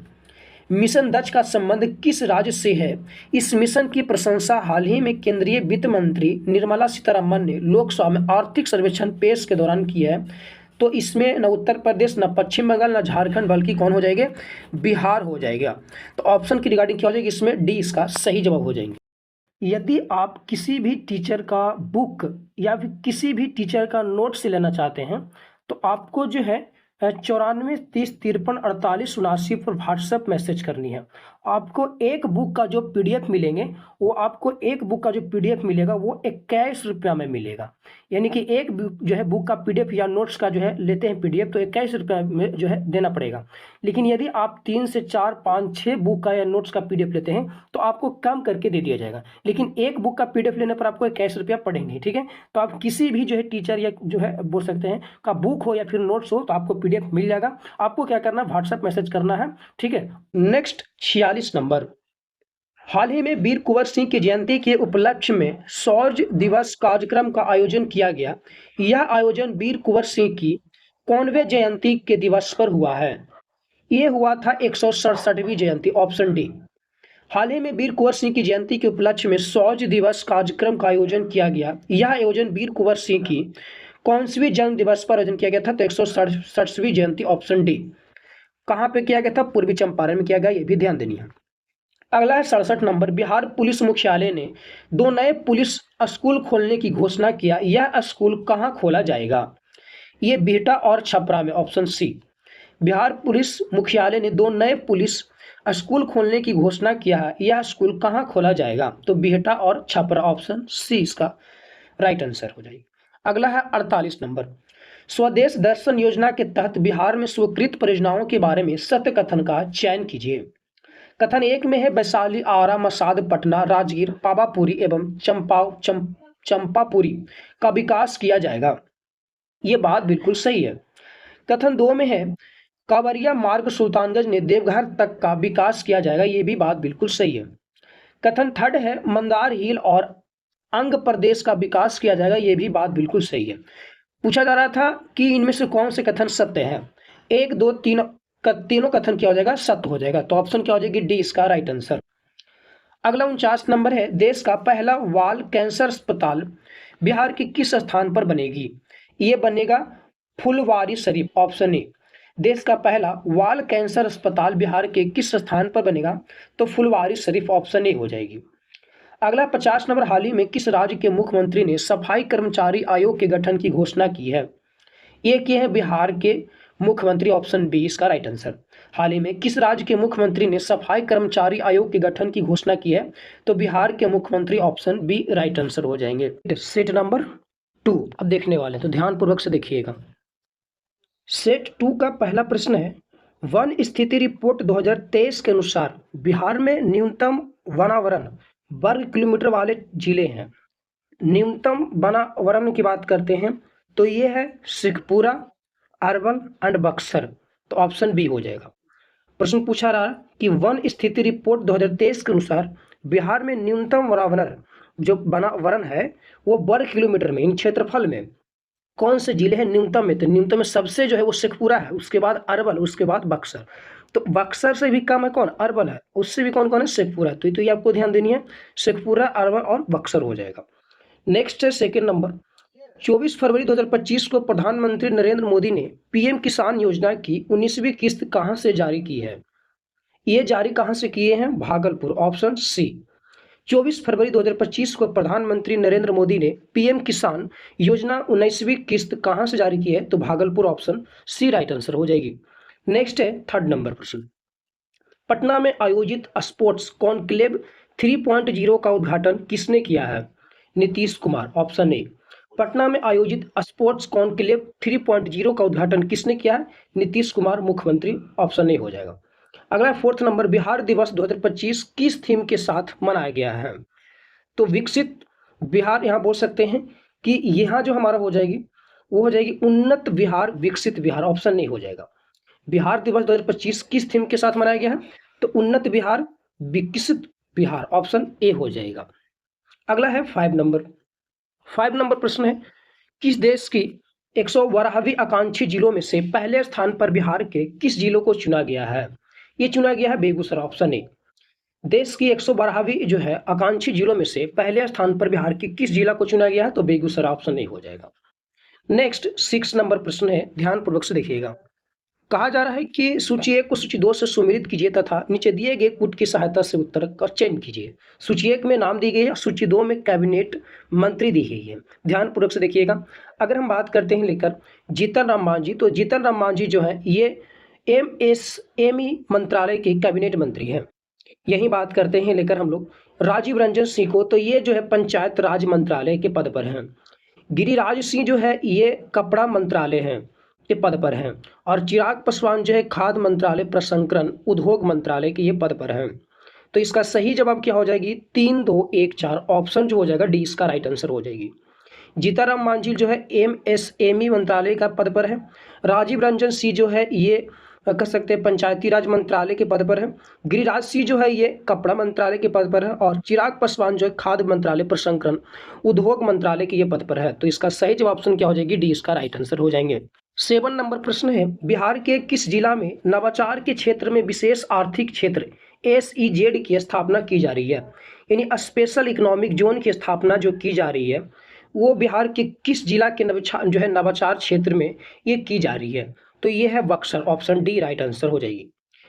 मिशन दक्ष का संबंध किस राज्य से है? इस मिशन की प्रशंसा हाल ही में केंद्रीय वित्त मंत्री निर्मला सीतारमण ने लोकसभा में आर्थिक सर्वेक्षण पेश के दौरान की है। तो इसमें न उत्तर प्रदेश, न पश्चिम बंगाल, न झारखंड, बल्कि कौन हो जाएगा? बिहार हो जाएगा। तो ऑप्शन की रिगार्डिंग क्या हो जाएगी? इसमें डी इसका सही जवाब हो जाएंगे। यदि आप किसी भी टीचर का बुक या फिर किसी भी टीचर का नोट्स लेना चाहते हैं तो आपको 94 30 53 48 79 पर व्हाट्सएप मैसेज करनी है। आपको एक बुक का जो PDF मिलेंगे वो आपको एक बुक का जो PDF मिलेगा वो 21 रुपया में मिलेगा। यानी कि एक बुक का PDF या नोट्स का लेते हैं PDF तो 21 रुपया में देना पड़ेगा। लेकिन यदि आप 3 से 4 5 6 बुक का या नोट्स का PDF लेते हैं तो आपको कम करके दे दिया जाएगा। लेकिन एक बुक का PDF लेने पर आपको 21 रुपया पड़ेंगे, ठीक है। तो आप किसी भी टीचर या बोल सकते हैं का बुक हो या फिर नोट्स हो तो आपको PDF मिल जाएगा। आपको क्या करना है? व्हाट्सएप मैसेज करना है, ठीक है। नेक्स्ट 46 नंबर, हाल ही में वीर कुंवर सिंह की जयंती के उपलक्ष्य में शौर्य दिवस कार्यक्रम का आयोजन किया गया। यह आयोजन वीर कुंवर सिंह की कौनवें जयंती के दिवस पर हुआ है? ये हुआ था 167वीं जयंती, ऑप्शन डी। हाल ही में वीर कुंवर सिंह की जयंती के उपलक्ष्य में शौर्य दिवस कार्यक्रम का आयोजन किया गया। यह आयोजन वीर कुंवर सिंह की कौनवीं जन्म दिवस पर आयोजन किया गया था? तो 167वीं जयंती, ऑप्शन डी। कहाँ पे किया गया था? पूर्वी चंपारण में किया गया, ये भी ध्यान देनी है। अगला है 67 नंबर। बिहार पुलिस मुख्यालय ने 2 नए पुलिस स्कूल खोलने की घोषणा किया। यह स्कूल कहाँ खोला जाएगा? ये बिहटा और छपरा में, ऑप्शन सी। बिहार पुलिस मुख्यालय ने 2 नए पुलिस स्कूल खोलने की घोषणा किया है। यह स्कूल कहाँ खोला जाएगा? तो बिहटा और छपरा, ऑप्शन सी इसका राइट आंसर हो जाएगी। अगला है 48 नंबर। स्वदेश दर्शन योजना के तहत बिहार में स्वीकृत परियोजनाओं के बारे में सत्य कथन का चयन कीजिए। कथन 1 में है वैशाली, आरा, मसाद, पटना, राजगीर, पावापुरी एवं चंपापुरी का विकास किया जाएगा। ये बात बिल्कुल सही है। कथन 2 में है कांवरिया मार्ग सुल्तानगंज ने देवघर तक का विकास किया जाएगा। ये भी बात बिल्कुल सही है। कथन 3 है मंदार हिल और अंग प्रदेश का विकास किया जाएगा। ये भी बात बिल्कुल सही है। पूछा जा रहा था कि इनमें से कौन से कथन सत्य है। 1, 2, 3 तीनों कथन क्या हो जाएगा? सत्य हो जाएगा। तो ऑप्शन क्या हो जाएगी? डी इसका राइट आंसर। अगला 49 नंबर है। देश का पहला वाल कैंसर अस्पताल बिहार के किस स्थान पर बनेगी? ये बनेगा फुलवारी शरीफ, ऑप्शन ए। देश का पहला वाल कैंसर अस्पताल बिहार के किस स्थान पर बनेगा? तो फुलवारी शरीफ, ऑप्शन ए हो जाएगी। अगला 50 नंबर। हाल ही में किस राज्य के मुख्यमंत्री ने सफाई कर्मचारी आयोग के गठन की घोषणा की है? ये किए हैं बिहार के मुख्यमंत्री, ऑप्शन बी इसका राइट आंसर। हाल ही में किस राज्य के मुख्यमंत्री ने सफाई कर्मचारी आयोग के गठन की घोषणा की है? तो बिहार के मुख्यमंत्री, ऑप्शन बी राइट आंसर हो जाएंगे। सेट नंबर 2 अब देखने वाले, तो ध्यान पूर्वक से देखिएगा। सेट 2 का पहला प्रश्न है, वन स्थिति रिपोर्ट 2023 के अनुसार बिहार में न्यूनतम वनावरण वर्ग किलोमीटर वाले जिले हैं। न्यूनतम वनावरण की बात करते हैं तो ये है शेखपुरा, अरवल एंड बक्सर। तो ऑप्शन बी हो जाएगा। प्रश्न पूछा रहा कि वन स्थिति रिपोर्ट 2023 के अनुसार बिहार में न्यूनतम वनावरण जो वनावरण है वो वर्ग किलोमीटर में, इन क्षेत्रफल में कौन से जिले हैं न्यूनतम में? तो न्यूनतम में सबसे जो है वो शेखपुरा है, उसके बाद अरवल, उसके बाद बक्सर। तो बक्सर से भी कम है कौन? अरवल है। उससे भी कौन कौन है? शेखपुरा। तो ये आपको ध्यान देनी है, शेखपुरा, अरवल और बक्सर हो जाएगा। नेक्स्ट है सेकेंड नंबर। 24 फरवरी 2025 को प्रधानमंत्री नरेंद्र मोदी ने पीएम किसान योजना की 19वीं किस्त कहां से जारी की है? ये जारी कहां से किए हैं? भागलपुर, ऑप्शन सी। 24 फरवरी 2025 को प्रधानमंत्री नरेंद्र मोदी ने पीएम किसान योजना 19वीं किस्त कहां से जारी की है? तो Bhagalpur, option C right answer हो जाएगी। नेक्स्ट है थर्ड नंबर प्रश्न। पटना में आयोजित स्पोर्ट्स कॉन्क्लेव 3.0 का उद्घाटन किसने किया है? Nitish Kumar, option A. पटना में आयोजित स्पोर्ट्स कॉन्क्लेव 3.0 का उद्घाटन किसने किया है? नीतीश कुमार, मुख्यमंत्री, ऑप्शन ए हो जाएगा। अगला फोर्थ नंबर। बिहार दिवस 2025 किस थीम के साथ मनाया गया है? तो विकसित बिहार, यहाँ बोल सकते हैं कि यहाँ जो हमारा हो जाएगी वो हो जाएगी उन्नत बिहार, विकसित बिहार, ऑप्शन ए हो जाएगा। बिहार दिवस 2025 किस थीम के साथ मनाया गया है? तो उन्नत बिहार, विकसित बिहार, ऑप्शन ए हो जाएगा। अगला है 5 नंबर। 5 नंबर प्रश्न है, किस देश की 112वीं आकांक्षी जिलों में से पहले स्थान पर बिहार के किस जिलों को चुना गया है? ये चुना गया है बेगूसराय, ऑप्शन ए। देश की 112वीं जो है आकांक्षी जिलों में से पहले स्थान पर बिहार के किस जिला को चुना गया है? तो बेगूसराय, ऑप्शन ए हो जाएगा। नेक्स्ट 6 नंबर प्रश्न है, ध्यान पूर्वक से देखिएगा। कहा जा रहा है कि सूची 1 को सूची 2 से सुमेलित कीजिए तथा नीचे दिए गए कूट की सहायता से उत्तर का चयन कीजिए। सूची 1 में नाम दी गई है, सूची 2 में कैबिनेट मंत्री दी गई है। ध्यान पूर्वक से देखिएगा। अगर हम बात करते हैं लेकर जीतन राम मांझी, तो जीतन राम मांझी जो है ये एमएसएमई मंत्रालय के कैबिनेट मंत्री हैं। यही बात करते हैं लेकर हम लोग राजीव रंजन सिंह को, तो ये जो है पंचायत राज मंत्रालय के पद पर हैं। गिरिराज सिंह जो है ये कपड़ा मंत्रालय हैं के पद पर हैं। और चिराग पासवान जो है खाद्य मंत्रालय प्रसंस्करण उद्योग मंत्रालय के ये पद पर हैं। तो इसका सही जवाब क्या हो जाएगी? 3, 2, 1, 4, ऑप्शन जो हो जाएगा डी इसका राइट आंसर हो जाएगी। जीताराम मांझी जो है एमएसएमई मंत्रालय का पद पर है। राजीव रंजन सिंह जो है ये कह सकते हैं पंचायती राज मंत्रालय के पद पर है। गिरिराज सिंह जो है ये कपड़ा मंत्रालय के पद पर है, और चिराग पासवान जो है खाद्य मंत्रालय प्रसंस्करण उद्योग मंत्रालय के ये पद पर है। तो इसका सही जवाब ऑप्शन क्या हो जाएगी, डी इसका राइट आंसर हो जाएंगे। 7 नंबर प्रश्न है, बिहार के किस जिला में नवाचार के क्षेत्र में विशेष आर्थिक क्षेत्र SEZ की स्थापना की जा रही है, यानी स्पेशल इकोनॉमिक जोन की स्थापना जो की जा रही है वो बिहार के किस जिला के नवाचार क्षेत्र में ये की जा रही है, तो ये है Buxar, option D right answer हो जाएगी।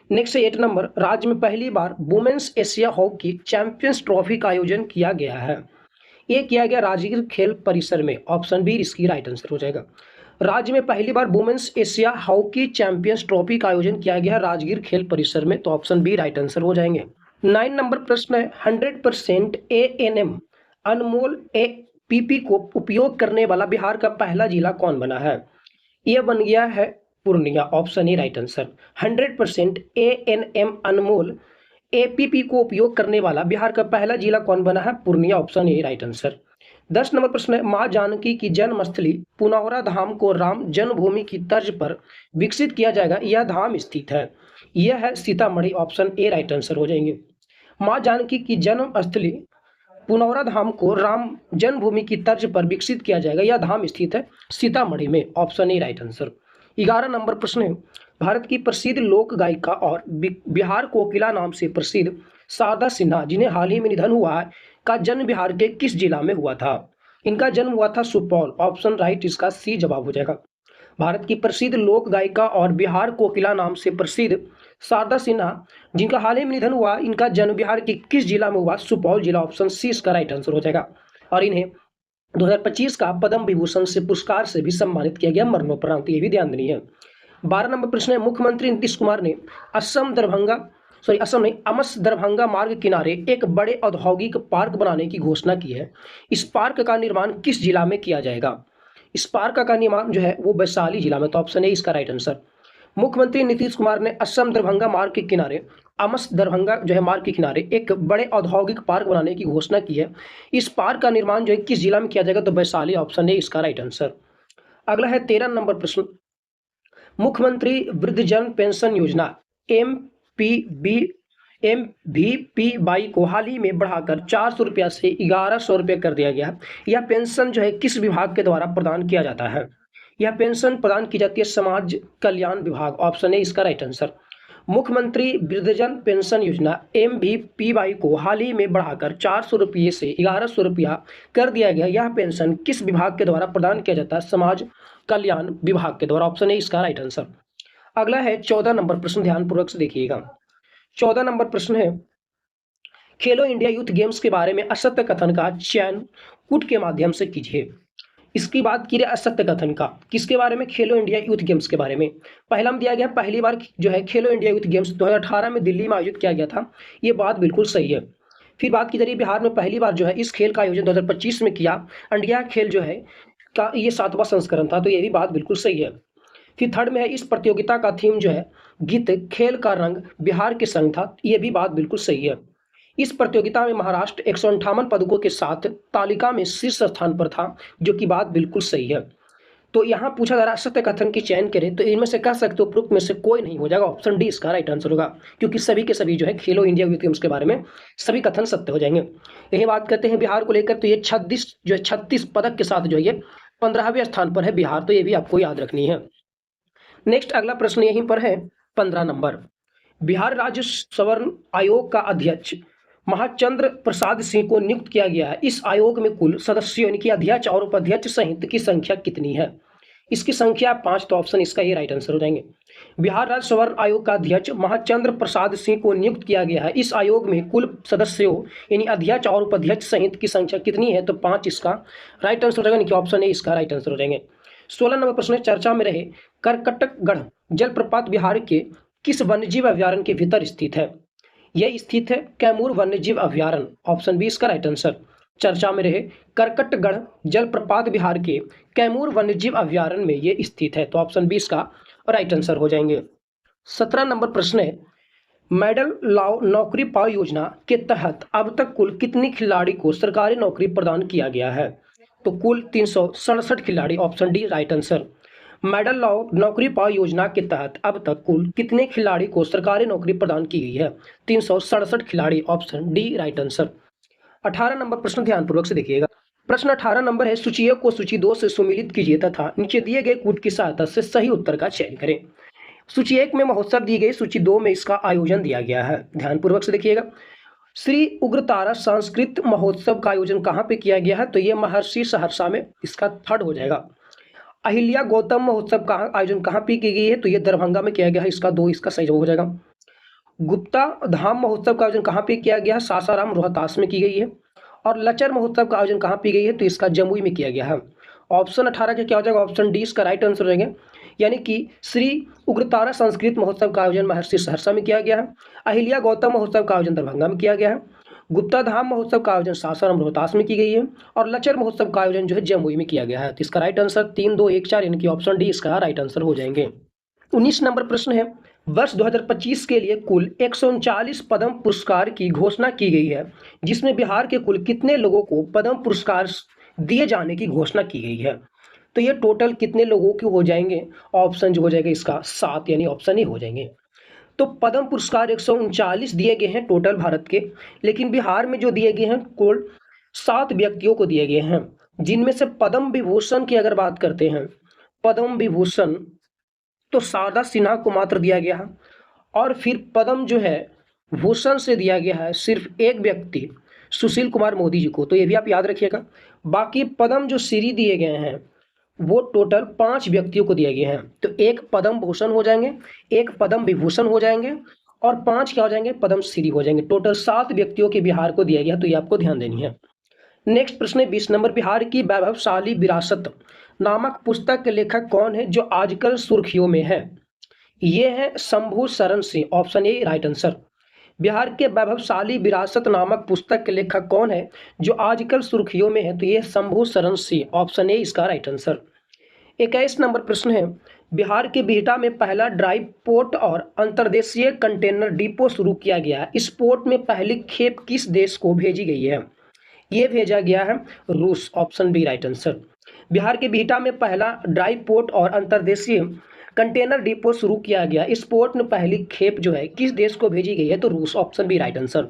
नेक्स्ट 8 नंबर, राज्य में पहली बार women's Asia hockey champions trophy का आयोजन किया गया है, ये किया गया राजगीर खेल परिसर में, ऑप्शन बी इसकी राइट आंसर हो जाएगा। राज्य में पहली बार women's Asia hockey champions trophy का आयोजन किया गया राजगीर खेल परिसर में, तो ऑप्शन बी राइट आंसर हो जाएंगे। 9 नंबर प्रश्न है, 100% ANM अनमोल PP को उपयोग करने वाला बिहार का पहला जिला कौन बना है, यह बन गया है Purnia, option A right answer. 100% ANM Anmol APP को उपयोग करने वाला बिहार का पहला जिला कौन बना है, Purnia, option A right answer. 10 number प्रश्न है, मां जानकी की जन्मस्थली पुनौरा धाम को राम जन्मभूमि की तर्ज पर विकसित किया जाएगा, यह धाम स्थित है, यह है Sitamarhi, option A right answer हो जाएंगे। मां जानकी की जन्मस्थली पुनौरा धाम को राम जन्मभूमि की तर्ज पर विकसित किया जाएगा, यह धाम स्थित है सीतामढ़ी में, option A right answer. 11 number प्रश्न है, भारत की प्रसिद्ध लोक गायिका और बिहार कोकिला नाम से प्रसिद्ध शारदा सिन्हा, जिन्हें हाल ही में निधन हुआ है, का जन्म बिहार के किस जिला में हुआ था, इनका जन्म हुआ था सुपौल, ऑप्शन राइट इसका सी जवाब हो जाएगा। भारत की प्रसिद्ध लोक गायिका और बिहार कोकिला नाम से प्रसिद्ध शारदा सिन्हा, जिनका हाल ही में निधन हुआ, इनका जन्म बिहार के किस जिला में हुआ, सुपौल जिला, ऑप्शन सी इसका राइट आंसर हो जाएगा। और इन्हें 2025 का पद्म विभूषण से पुरस्कार से भी सम्मानित किया गया मरणोपरांत, ये भी ध्यान देनी है। 12 नंबर प्रश्न है, मुख्यमंत्री नीतीश कुमार ने असम में अमस दरभंगा मार्ग किनारे एक बड़े औद्योगिक पार्क बनाने की घोषणा की है, इस पार्क का निर्माण किस जिला में किया जाएगा, इस पार्क का निर्माण जो है वो वैशाली जिला में, तो ऑप्शन ए इसका राइट आंसर। मुख्यमंत्री नीतीश कुमार ने असम दरभंगा मार्ग के किनारे अमस दरभंगा जो है मार्ग के किनारे एक बड़े औद्योगिक पार्क बनाने की घोषणा की है, इस पार्क का निर्माण जो है किस जिला में किया जाएगा, तो वैशाली, ऑप्शन ए इसका राइट आंसर। अगला है 13 नंबर प्रश्न, मुख्यमंत्री वृद्धजन पेंशन योजना MVPY को हाल ही में बढ़ाकर 400 रुपया से 1100 रुपये कर दिया गया। यह पेंशन जो है किस विभाग के द्वारा प्रदान किया जाता है, यह पेंशन प्रदान की जाती है समाज कल्याण विभाग, ऑप्शन ए इसका राइट आंसर। मुख्यमंत्री वृद्धजन पेंशन योजना MVPY को हाल ही में बढ़ाकर 400 रुपये से 1100 रुपया कर दिया गया, यह पेंशन किस विभाग के द्वारा प्रदान किया जाता है, समाज कल्याण विभाग के द्वारा, ऑप्शन ए इसका राइट आंसर। अगला है 14 नंबर प्रश्न, ध्यानपूर्वक से देखिएगा। 14 नंबर प्रश्न है, खेलो इंडिया यूथ गेम्स के बारे में असत्य कथन का चयन कूट के माध्यम से कीजिए। इसकी बात की रहे असत्य कथन का, किसके बारे में, खेलो इंडिया यूथ गेम्स के बारे में। पहला में दिया गया पहली बार जो है खेलो इंडिया यूथ गेम्स 2018 में दिल्ली में आयोजित किया गया था, ये बात बिल्कुल सही है। फिर बात की जा रही है बिहार में पहली बार जो है इस खेल का आयोजन 2025 में किया, इंडिया खेल जो है का ये 7वां संस्करण था, तो ये भी बात बिल्कुल सही है। फिर थर्ड में है इस प्रतियोगिता का थीम जो है गीत खेल का रंग बिहार के संग था, ये भी बात बिल्कुल सही है। इस प्रतियोगिता में महाराष्ट्र 158 पदकों के साथ तालिका में शीर्ष स्थान पर था, जो कि बात बिल्कुल सही है। तो यहाँ पूछा जा रहा है सत्य कथन की चयन करें, तो इनमें से कह सकते हो उपरोक्त में से कोई नहीं हो जाएगा, ऑप्शन डी इसका राइट आंसर होगा, क्योंकि सभी के सभी जो है खेलो इंडिया यूथ गेम्स के बारे में सभी कथन सत्य हो जाएंगे। यही बात करते हैं बिहार को लेकर, तो ये 36 पदक के साथ जो है ये 15वें स्थान पर है बिहार, तो ये भी आपको याद रखनी है। नेक्स्ट अगला प्रश्न यहीं पर है 15 नंबर, बिहार राज्य स्वर्ण आयोग का अध्यक्ष महाचंद्र प्रसाद सिंह को नियुक्त किया गया है, इस आयोग में कुल सदस्यों यानी कि अध्यक्ष और उपाध्यक्ष सहित की संख्या कितनी है, इसकी संख्या 5, तो ऑप्शन इसका ये राइट आंसर हो जाएंगे। बिहार राज्य स्वर्ण आयोग का अध्यक्ष महाचंद्र प्रसाद सिंह को नियुक्त किया गया है, इस आयोग में कुल सदस्यों यानी अध्यक्ष और उपाध्यक्ष सहित की संख्या कितनी है, तो 5 इसका राइट आंसर हो जाएगा, यानी कि ऑप्शन ए इसका राइट आंसर हो जाएंगे। 16 नंबर प्रश्न, चर्चा में रहे करकटगढ़ जलप्रपात बिहार के किस वन्यजीव अभ्यारण्य के भीतर स्थित है, यह स्थित है कैमूर वन्यजीव अभ्यारण्य, ऑप्शन बी इसका राइट आंसर। चर्चा में रहे करकटगढ़ जलप्रपात बिहार के कैमूर वन्यजीव अभ्यारण्य में ये स्थित है, तो ऑप्शन बी इसका राइट आंसर हो जाएंगे। 17 नंबर प्रश्न है, मेडल लाओ नौकरी पाओ योजना के तहत अब तक कुल कितनी खिलाड़ी को सरकारी नौकरी प्रदान किया गया है, तो कुल 367 खिलाड़ी, option D right answer. Medal नौकरी पाओ योजना के तहत अब तक कुल कितने खिलाड़ी को सरकारी नौकरी प्रदान की गई है? 367 खिलाड़ी, option D right answer. 18 number प्रश्न ध्यानपूर्वक से देखिएगा। प्रश्न 18 नंबर है, सूची 1 को सूची 2 से सुमेलित कीजिए तथा नीचे दिए गए कूट की सहायता से सही उत्तर का चयन करें। सूची 1 में महोत्सव दी गई, सूची 2 में इसका आयोजन दिया गया है। ध्यानपूर्वक से देखिएगा। श्री उग्रतारा सांस्कृतिक महोत्सव का आयोजन कहाँ पे किया गया है? तो ये महर्षि सहरसा में, इसका थर्ड हो जाएगा। अहिल्या गौतम महोत्सव का आयोजन कहाँ पे की गई है? तो ये दरभंगा में किया गया है, इसका 2 इसका सही जवाब हो जाएगा। गुप्ता धाम महोत्सव का आयोजन कहाँ पे किया गया है? सासाराम रोहतास में की गई है। और लचर महोत्सव का आयोजन कहाँ पे गई है? तो इसका जमुई में किया गया है। ऑप्शन 18 का क्या हो जाएगा? ऑप्शन डी इसका राइट आंसर हो जाएगा। यानी कि श्री उग्रतारा संस्कृत महोत्सव का आयोजन महर्षि सहरसा में किया गया है। अहिल्या गौतम महोत्सव का आयोजन दरभंगा में किया गया है। गुप्ता धाम महोत्सव का आयोजन सासाराम रोहतास में की गई है। और लचर महोत्सव का आयोजन जो है जमुई में किया गया है। तो इसका राइट आंसर 3, 2, 1, 4 यानी कि ऑप्शन डी इसका राइट आंसर हो जाएंगे। 19 नंबर प्रश्न है, वर्ष 2025 के लिए कुल 139 पद्म पुरस्कार की घोषणा की गई है, जिसमें बिहार के कुल कितने लोगों को पद्म पुरस्कार दिए जाने की घोषणा की गई है? तो ये टोटल कितने लोगों के हो जाएंगे? ऑप्शन जो हो जाएगा इसका 7 यानी ऑप्शन ही हो जाएंगे। तो पद्म पुरस्कार 139 दिए गए हैं टोटल भारत के, लेकिन बिहार में जो दिए गए हैं कुल 7 व्यक्तियों को दिए गए हैं, जिनमें से पद्म विभूषण की अगर बात करते हैं, पद्म विभूषण तो शारदा सिन्हा को मात्र दिया गया है। और फिर पद्म जो है भूषण से दिया गया है सिर्फ एक व्यक्ति, सुशील कुमार मोदी जी को, तो ये भी आप याद रखिएगा। बाकी पद्म जो श्री दिए गए हैं वो टोटल 5 व्यक्तियों को दिए गए हैं। तो एक पद्म भूषण हो जाएंगे, एक पद्म विभूषण हो जाएंगे और 5 क्या हो जाएंगे? पद्म श्री हो जाएंगे। टोटल 7 व्यक्तियों के बिहार को दिया गया, तो ये आपको ध्यान देनी है। नेक्स्ट प्रश्न है 20 नंबर, बिहार की वैभवशाली विरासत नामक पुस्तक के लेखक कौन है जो आजकल सुर्खियों में है? ये है Shambhu Sharan Singh, option A right answer. Bihar के वैभवशाली विरासत नामक पुस्तक के लेखक कौन है जो आजकल सुर्खियों में है? तो ये शंभू शरण सिंह, ऑप्शन ए इसका राइट आंसर। 21 नंबर प्रश्न है, बिहार के बिहटा में पहला ड्राई पोर्ट और अंतर्देशीय कंटेनर डिपो शुरू किया गया। इस पोर्ट में पहली खेप किस देश को भेजी गई है? ये भेजा गया है रूस, option B right answer. Bihar के बिहटा में पहला ड्राई पोर्ट और अंतर्देशीय कंटेनर डिपो शुरू किया गया। इस पोर्ट में पहली खेप जो है किस देश को भेजी गई है? तो रूस, option B right answer.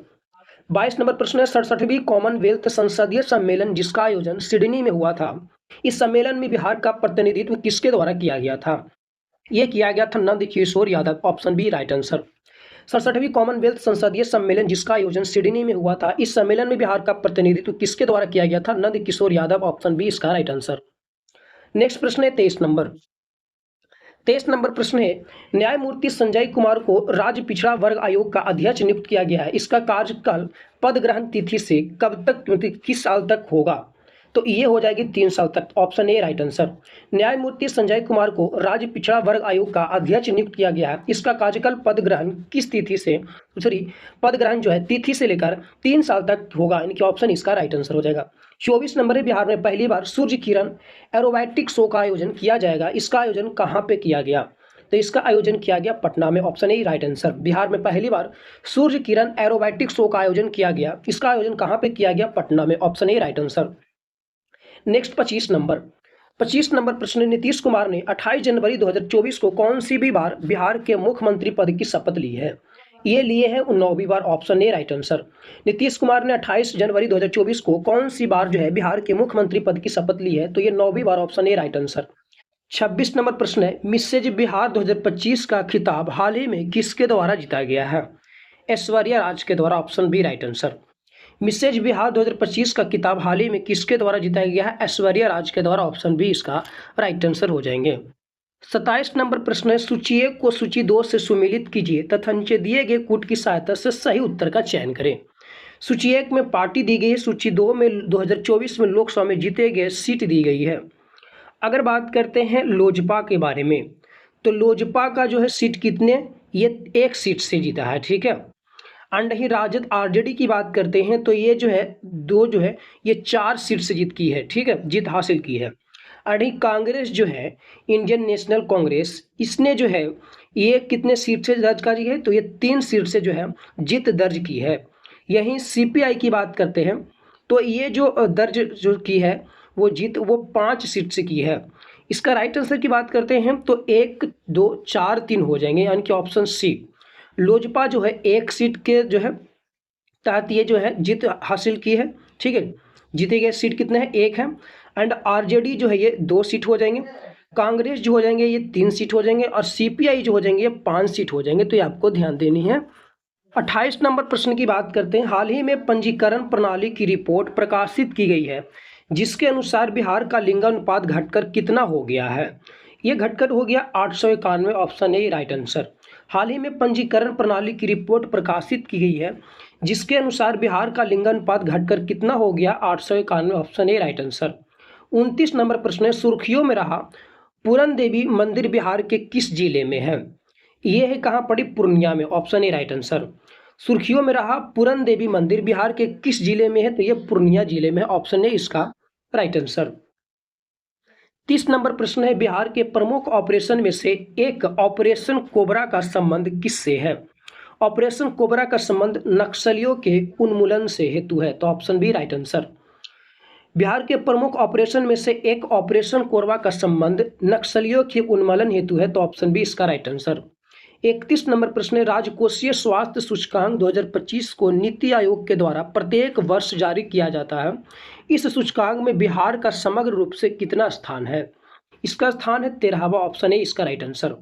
22 number प्रश्न है, 67वीं कॉमनवेल्थ संसदीय सम्मेलन जिसका आयोजन सिडनी में हुआ था, इस सम्मेलन में बिहार का प्रतिनिधित्व किसके द्वारा किया गया था? यह किया गया था Nand Kishore Yadav, option B right answer. 67वीं कॉमनवेल्थ संसदीय सम्मेलन जिसका आयोजन सिडनी में हुआ था, इस सम्मेलन में बिहार का प्रतिनिधित्व किसके द्वारा किया गया था? नंद किशोर यादव, ऑप्शन बी इसका राइट आंसर। नेक्स्ट प्रश्न है 23 नंबर। 23 नंबर प्रश्न है, न्यायमूर्ति संजय कुमार को राज्य पिछड़ा वर्ग आयोग का अध्यक्ष नियुक्त किया गया है। इसका कार्यकाल पद ग्रहण तिथि से कब तक, किस साल तक होगा? तो ये हो जाएगी 3 साल तक, ऑप्शन ए राइट आंसर। न्यायमूर्ति संजय कुमार को राज्य पिछड़ा वर्ग आयोग का अध्यक्ष नियुक्त किया गया है। इसका कार्यकाल पद ग्रहण किस तिथि से, पद ग्रहण जो है तिथि से लेकर 3 साल तक होगा, इनके ऑप्शन इसका राइट आंसर हो जाएगा। 24 नंबर है, बिहार में पहली बार सूर्य किरण एरोबैटिक शो का आयोजन किया जाएगा। इसका आयोजन कहाँ पे किया गया? तो इसका आयोजन किया गया पटना में, option A right answer. Bihar में पहली बार सूर्य किरण एरोबैटिक शो का आयोजन किया गया। इसका आयोजन कहाँ पे किया गया? पटना में, option A right answer. Next 25 number प्रश्न, नीतीश कुमार ने 28 जनवरी 2024 को कौन सी भी बार बिहार के मुख्यमंत्री पद की शपथ ली है? ये लिए है 9वीं बार, option A right answer. Nitish Kumar ने 28 जनवरी 2024 को कौन सी बार जो है बिहार के मुख्यमंत्री पद की शपथ ली है? तो ये 9वीं बार, option A right answer. 26 number प्रश्न है, मिसेज बिहार 2025 का खिताब हाल ही में किसके द्वारा जीता गया है? ऐश्वर्या राज के द्वारा, option B right answer. Mrs Bihar 2025 का किताब हाल ही में किसके द्वारा जीता गया है? ऐश्वर्या राज के द्वारा, ऑप्शन बी इसका राइट आंसर हो जाएंगे। 27 नंबर प्रश्न है, सूची 1 को सूची 2 से सुमेलित कीजिए तथा नीचे दिए गए कूट की सहायता से सही उत्तर का चयन करें। सूची 1 में पार्टी दी गई है, सूची 2 में 2024 में लोकसभा में जीते गए सीट दी गई है। अगर बात करते हैं लोजपा के बारे में, तो लोजपा का जो है सीट कितने, ये 1 सीट से जीता है, ठीक है। एंड ही राजद आरजेडी की बात करते हैं तो ये जो है 2 जो है ये 4 सीट से जीत की है, ठीक है, जीत हासिल की है। एंड ही कांग्रेस जो है इंडियन नेशनल कांग्रेस, इसने जो है ये कितने सीट से दर्ज करी है? तो ये 3 सीट से जो है जीत दर्ज की है। यहीं सीपीआई की बात करते हैं तो ये जो दर्ज जो की है जीत वो 5 सीट से की है। इसका राइट आंसर की बात करते हैं तो 1 2 4 3 हो जाएंगे, यानी कि ऑप्शन सी। लोजपा जो है 1 सीट के जो है तहत ये जो है जीत हासिल की है, ठीक है। जीते गए सीट कितने हैं, 1 है। एंड आरजेडी जो है ये 2 सीट हो जाएंगे, कांग्रेस जो हो जाएंगे ये 3 सीट हो जाएंगे, और सीपीआई जो हो जाएंगे ये 5 सीट हो जाएंगे। तो ये आपको ध्यान देनी है। 28 नंबर प्रश्न की बात करते हैं। हाल ही में पंजीकरण प्रणाली की रिपोर्ट प्रकाशित की गई है, जिसके अनुसार बिहार का लिंगानुपात घटकर कितना हो गया है। ये घटकर हो गया 891, ऑप्शन ए राइट आंसर। हाल ही में पंजीकरण प्रणाली की रिपोर्ट प्रकाशित की गई है, जिसके अनुसार बिहार का लिंगानुपात घटकर कितना हो गया, 891, option A right answer. 29 number प्रश्न है, सुर्खियों में रहा पूरन देवी मंदिर बिहार के किस जिले में है। ये है कहाँ पड़ी, पूर्णिया में, ऑप्शन ए राइट आंसर। सुर्खियों में रहा पूरन देवी मंदिर बिहार के किस जिले में है, तो ये पूर्णिया जिले में है, ऑप्शन ए इसका राइट आंसर। 30 नंबर प्रश्न है, बिहार के प्रमुख ऑपरेशन में से एक ऑपरेशन कोबरा का संबंध किससे है। ऑपरेशन कोबरा का संबंध नक्सलियों के उन्मूलन से हेतु है, तो option B right answer. Bihar के प्रमुख ऑपरेशन में से एक ऑपरेशन कोरबा का संबंध नक्सलियों के उन्मूलन हेतु है, तो ऑप्शन बी इसका राइट आंसर। 31 नंबर प्रश्न है, राजकोषीय स्वास्थ्य सूचकांक 2025 को नीति आयोग के द्वारा प्रत्येक वर्ष जारी किया जाता है। इस सूचकांक में बिहार का समग्र रूप से कितना स्थान है। इसका स्थान है 13वां, ऑप्शन है इसका राइट आंसर।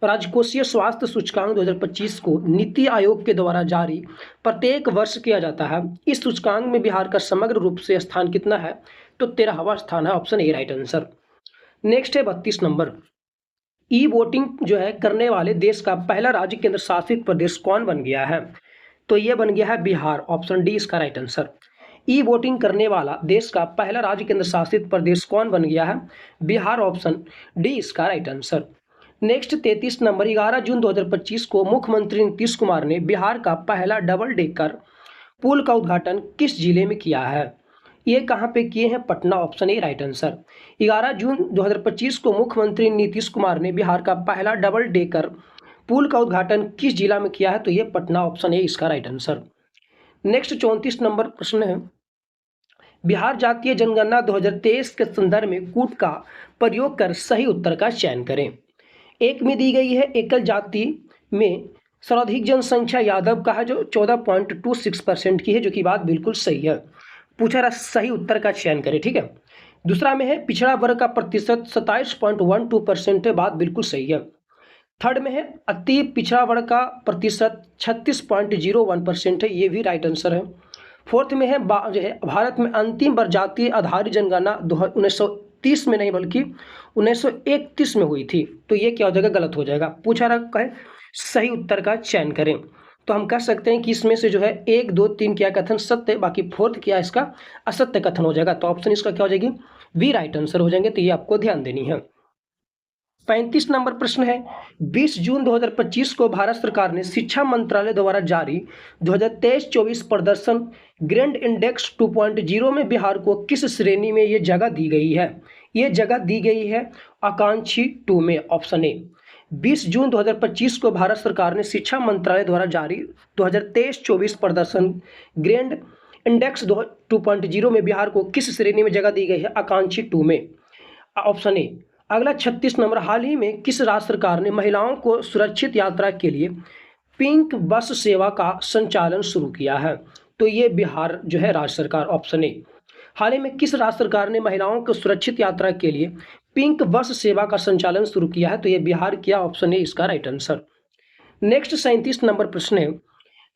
राजकोषीय स्वास्थ्य सूचकांक 2025 को नीति आयोग के द्वारा जारी प्रत्येक वर्ष किया जाता है। इस सूचकांक में बिहार का समग्र रूप से स्थान कितना है, तो 13वां स्थान है, option A right answer. Next है 32 नंबर, ई वोटिंग जो है करने वाले देश का पहला राज्य केंद्र शासित प्रदेश कौन बन गया है, तो ये बन गया है बिहार, ऑप्शन डी इसका राइट आंसर। ई वोटिंग करने वाला देश का पहला राज्य केंद्र शासित प्रदेश कौन बन गया है, बिहार, ऑप्शन डी इसका राइट आंसर। नेक्स्ट 33 नंबर, 11 जून 2025 को मुख्यमंत्री नीतीश कुमार ने बिहार का पहला डबल डेकर पुल का उद्घाटन किस जिले में किया है। ये कहाँ पे किए हैं, Patna, option A right answer. 11 जून 2025 को मुख्यमंत्री नीतीश कुमार ने बिहार का पहला डबल डेकर पुल का उद्घाटन किस जिला में किया है, तो ये पटना, ऑप्शन ए इसका राइट आंसर। नेक्स्ट 34 नंबर प्रश्न है, बिहार जातीय जनगणना 2023 के संदर्भ में कूट का प्रयोग कर सही उत्तर का चयन करें। एक में दी गई है, एकल जाति में सर्वाधिक जनसंख्या यादव का है जो 14.26% की है, जो कि बात बिल्कुल सही है। पूछा रहा सही उत्तर का चयन करें, ठीक है। दूसरा में है पिछड़ा वर्ग का प्रतिशत 27.12% है, बात बिल्कुल सही है। थर्ड में है अति पिछड़ा वर्ग का प्रतिशत 36.01% है, ये भी राइट आंसर है। फोर्थ में है जो है भारत में अंतिम बार जातीय आधारित जनगणना 1930 में नहीं बल्कि 1931 में हुई थी, तो ये क्या हो जाएगा, गलत हो जाएगा। पूछा रखा है सही उत्तर का चयन करें, तो हम कह सकते हैं कि इसमें से जो है 1 2 3 क्या कथन सत्य, बाकी फोर्थ क्या इसका असत्य कथन हो जाएगा, तो ऑप्शन इसका क्या हो जाएगी, वी राइट आंसर हो जाएंगे, तो ये आपको ध्यान देनी है। 35 नंबर प्रश्न है, 20 जून 2025 को भारत सरकार ने शिक्षा मंत्रालय द्वारा जारी 2023-24 प्रदर्शन ग्रेड इंडेक्स 2.0 में बिहार को किस श्रेणी में ये जगह दी गई है। ये जगह दी गई है आकांक्षी 2 में, ऑप्शन ए। 20 जून 2025 को भारत सरकार ने शिक्षा मंत्रालय द्वारा जारी 2023-24 प्रदर्शन ग्रेड इंडेक्स 2.0 में बिहार को किस श्रेणी में जगह दी गई है, आकांक्षी 2 में, ऑप्शन ए। अगला 36 नंबर, हाल ही में किस राज्य सरकार ने महिलाओं को सुरक्षित यात्रा के लिए पिंक बस सेवा का संचालन शुरू किया है, तो ये बिहार जो है राज्य सरकार, ऑप्शन ए। हाल ही में किस राज्य सरकार ने महिलाओं को सुरक्षित यात्रा के लिए पिंक बस सेवा का संचालन शुरू किया है, तो ये बिहार किया, ऑप्शन ए इसका राइट आंसर। नेक्स्ट 37 नंबर प्रश्न है,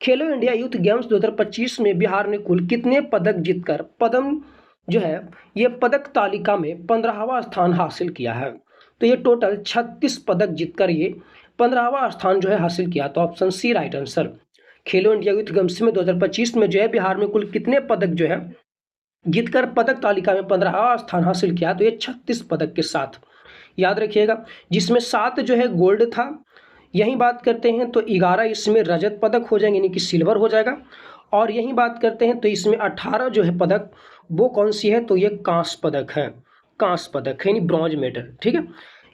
खेलो इंडिया यूथ गेम्स 2025 में बिहार ने कुल कितने पदक जीतकर पद्म जो है ये पदक तालिका में 15वां स्थान हासिल किया है, तो ये टोटल 36 पदक जीतकर ये 15वां स्थान जो है हासिल किया, तो ऑप्शन सी राइट आंसर। खेलो इंडिया यूथ गेम्स में 2025 में जो है बिहार में कुल कितने पदक जो है जीतकर पदक तालिका में 15वां स्थान हासिल किया, तो ये 36 पदक के साथ याद रखिएगा, जिसमें 7 जो है गोल्ड था। यही बात करते हैं तो 11 इसमें रजत पदक हो जाएंगे, यानी कि सिल्वर हो जाएगा। और यही बात करते हैं तो इसमें 18 जो है पदक वो कौन सी है, तो ये कांस्य पदक है, कांस्य पदक है, यानी ब्रॉन्ज मेडल, ठीक है।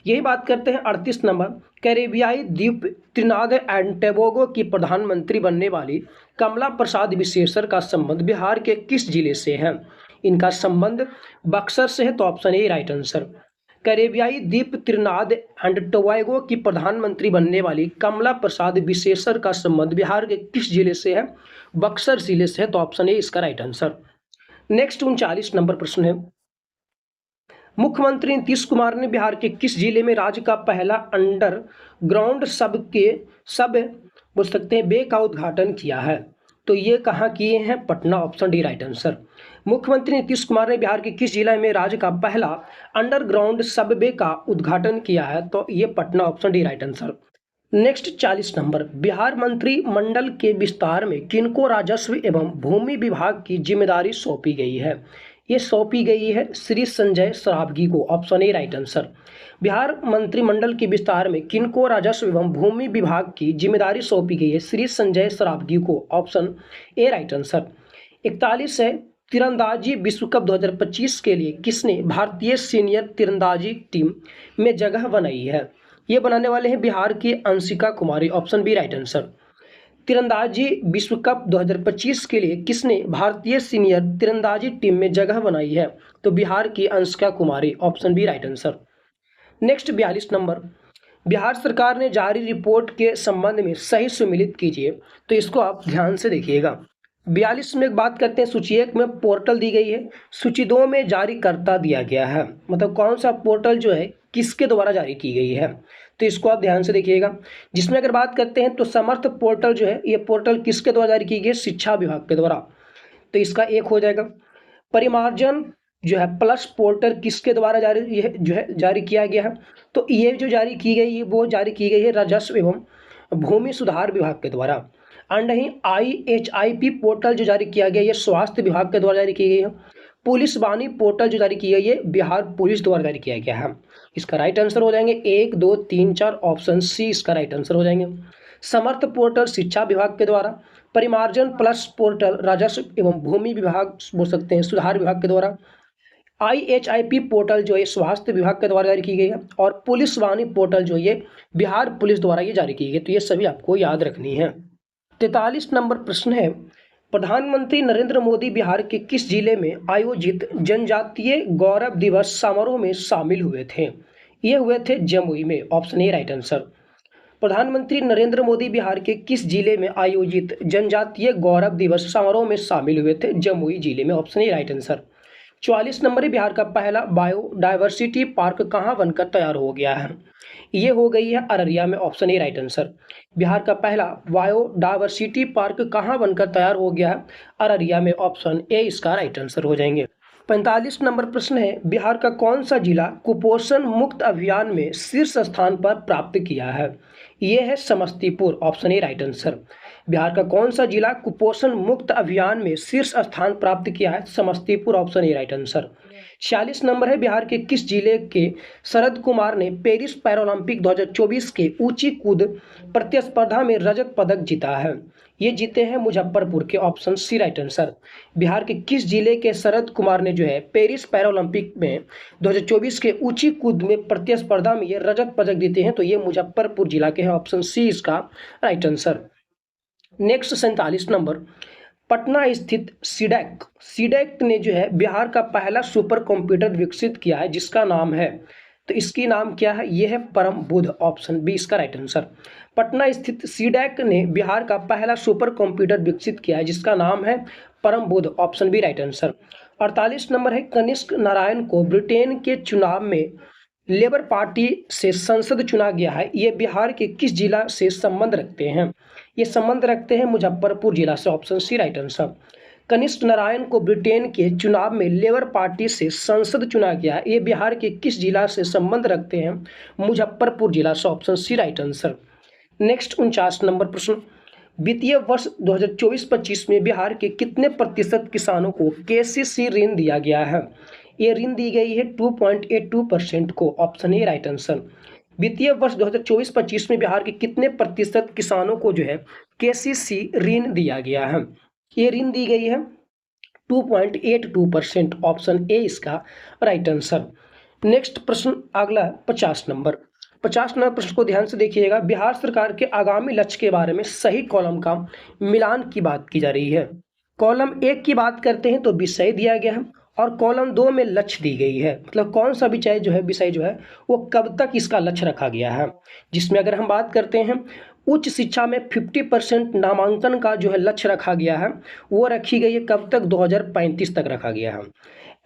यही बात करते हैं 38 नंबर, कैरेबियाई द्वीप त्रिनाद एंड टोबैगो की प्रधानमंत्री बनने वाली कमला प्रसाद विशेषर का संबंध बिहार के किस जिले से है। इनका संबंध बक्सर से है, तो ऑप्शन ए राइट आंसर। कैरेबियाई द्वीप त्रिनाद एंड टोबैगो की प्रधानमंत्री बनने वाली कमला प्रसाद विशेषर का संबंध बिहार के किस जिले से है? बक्सर जिले से है, तो ऑप्शन ए इसका राइट आंसर। नेक्स्ट 39 नंबर प्रश्न है, मुख्यमंत्री नीतीश कुमार ने बिहार के किस जिले में राज्य का पहला अंडरग्राउंड सब बोल सकते हैं बे का उद्घाटन किया है? तो ये कहाँ किए हैं? Patna, option D right answer. मुख्यमंत्री नीतीश कुमार ने बिहार के किस जिले में राज्य का पहला अंडरग्राउंड सबवे का उद्घाटन किया है? तो ये Patna, option D right answer. Next 40 number, Bihar मंत्रिमंडल के विस्तार में किनको राजस्व एवं भूमि विभाग की जिम्मेदारी सौंपी गई है? ये सौंपी गई है श्री संजय सरावगी को, option A right answer. Bihar मंत्रिमंडल के विस्तार में किनको राजस्व एवं भूमि विभाग की जिम्मेदारी सौंपी गई है? श्री संजय सरावगी को, ऑप्शन ए राइट आंसर। 41 है, तीरंदाजी विश्व कप 2025 के लिए किसने भारतीय सीनियर तीरंदाजी टीम में जगह बनाई है? ये बनाने वाले हैं बिहार की Anshika Kumari, option B right answer. तीरंदाजी विश्व कप 2025 के लिए किसने भारतीय सीनियर तीरंदाजी टीम में जगह बनाई है? तो बिहार की Anshika Kumari, option B right answer. Next 42 number, Bihar सरकार ने जारी रिपोर्ट के संबंध में सही सुमिलित कीजिए। तो इसको आप ध्यान से देखिएगा। 42 में बात करते हैं, सूची 1 में पोर्टल दी गई है, सूची 2 में जारीकर्ता दिया गया है। मतलब कौन सा पोर्टल जो है किसके द्वारा जारी की गई है, तो इसको आप ध्यान से देखिएगा। जिसमें अगर बात करते हैं तो समर्थ पोर्टल जो है, ये पोर्टल किसके द्वारा जारी की गई है? शिक्षा विभाग के द्वारा, तो इसका एक हो जाएगा। परिमार्जन जो है प्लस पोर्टल किसके द्वारा जारी किया गया है? तो ये जो जारी की गई है वो जारी की गई है राजस्व एवं भूमि सुधार विभाग के द्वारा। एंड ही IHIP पोर्टल जो जारी किया गया ये स्वास्थ्य विभाग के द्वारा जारी की गई है। पुलिस वाणी पोर्टल जो जारी की गई है बिहार पुलिस द्वारा जारी किया गया है। इसका राइट आंसर हो जाएंगे 1, 2, 3, 4, ऑप्शन सी इसका राइट आंसर हो जाएंगे। समर्थ पोर्टल शिक्षा विभाग के द्वारा, परिमार्जन प्लस पोर्टल राजस्व एवं भूमि विभाग बोल सकते हैं सुधार विभाग के द्वारा, IHIP पोर्टल जो है स्वास्थ्य विभाग के द्वारा जारी की गई है, और पुलिस वाणी पोर्टल जो ये बिहार पुलिस द्वारा ये जारी की गई है। तो ये सभी आपको याद रखनी है। 43 नंबर प्रश्न है, प्रधानमंत्री नरेंद्र मोदी बिहार के किस जिले में आयोजित जनजातीय गौरव दिवस समारोह में शामिल हुए थे? ये हुए थे जमुई में, ऑप्शन ए राइट आंसर। प्रधानमंत्री नरेंद्र मोदी बिहार के किस जिले में आयोजित जनजातीय गौरव दिवस समारोह में शामिल हुए थे? जमुई जिले में, option A right answer. 44 number है, बिहार का पहला बायोडायवर्सिटी पार्क कहाँ बनकर तैयार हो गया है? ये हो गई है अररिया में, option A right answer. Bihar का पहला बायोडायवर्सिटी पार्क कहाँ बनकर तैयार हो गया है? अररिया में, ऑप्शन ए इसका राइट आंसर हो जाएंगे। 45 नंबर प्रश्न है, बिहार का कौन सा जिला कुपोषण मुक्त अभियान में शीर्ष स्थान पर प्राप्त किया है? ये है Samastipur, option A right answer. Bihar का कौन सा जिला कुपोषण मुक्त अभियान में शीर्ष स्थान प्राप्त किया है? Samastipur, option A right answer. 46 number है, बिहार के किस जिले के शरद कुमार ने पेरिस पैरालंपिक 2024 के ऊंची कूद प्रतिस्पर्धा में रजत पदक जीता है? ये जीते हैं मुजफ्फरपुर के, option C right answer. Bihar के किस जिले के शरद कुमार ने जो है पेरिस पैरालंपिक में 2024 के ऊंची कूद में प्रतिस्पर्धा में ये रजत पदक जीते हैं? तो ये मुजफ्फरपुर जिला के हैं, ऑप्शन सी इसका right answer. Next 47 number, Patna स्थित सीडैक ने जो है बिहार का पहला सुपर कंप्यूटर विकसित किया है जिसका नाम है, तो इसकी नाम क्या है? ये है परम बुध, ऑप्शन बी इसका राइट आंसर। पटना स्थित सीडैक ने बिहार का पहला सुपर कंप्यूटर विकसित किया है जिसका नाम है Param Budh, option B right answer. 48 number है, कनिष्क नारायण को ब्रिटेन के चुनाव में लेबर पार्टी से संसद चुना गया है। ये बिहार के किस जिला से संबंध रखते हैं? ये संबंध रखते हैं मुजफ्फरपुर जिला से, option C right answer. Kanishk Narayan को ब्रिटेन के चुनाव में लेबर पार्टी से संसद चुना गया, ये बिहार के किस जिला से संबंध रखते हैं? मुजफ्फरपुर जिला से, option C right answer. Next 49 number प्रश्न, वित्तीय वर्ष 2024-25 में बिहार के कितने प्रतिशत किसानों को KCC ऋण दिया गया है? ये ऋण दी गई है 2.82% को, ऑप्शन ए राइट आंसर। वित्तीय वर्ष 2024-25 में बिहार के कितने प्रतिशत किसानों को जो है KCC ऋण दिया गया है? ये ऋण दी गई है 2.82%, ऑप्शन ए इसका राइट आंसर। नेक्स्ट प्रश्न अगला 50 नंबर प्रश्न को ध्यान से देखिएगा। बिहार सरकार के आगामी लक्ष्य के बारे में सही कॉलम का मिलान की बात की जा रही है। कॉलम 1 की बात करते हैं तो विषय दिया गया है, और कॉलम 2 में लक्ष्य दी गई है, मतलब कौन सा विषय जो है वो कब तक इसका लक्ष्य रखा गया है। जिसमें अगर हम बात करते हैं उच्च शिक्षा में 50% नामांकन का जो है लक्ष्य रखा गया है, वो रखी गई है कब तक, 2035 तक रखा गया है।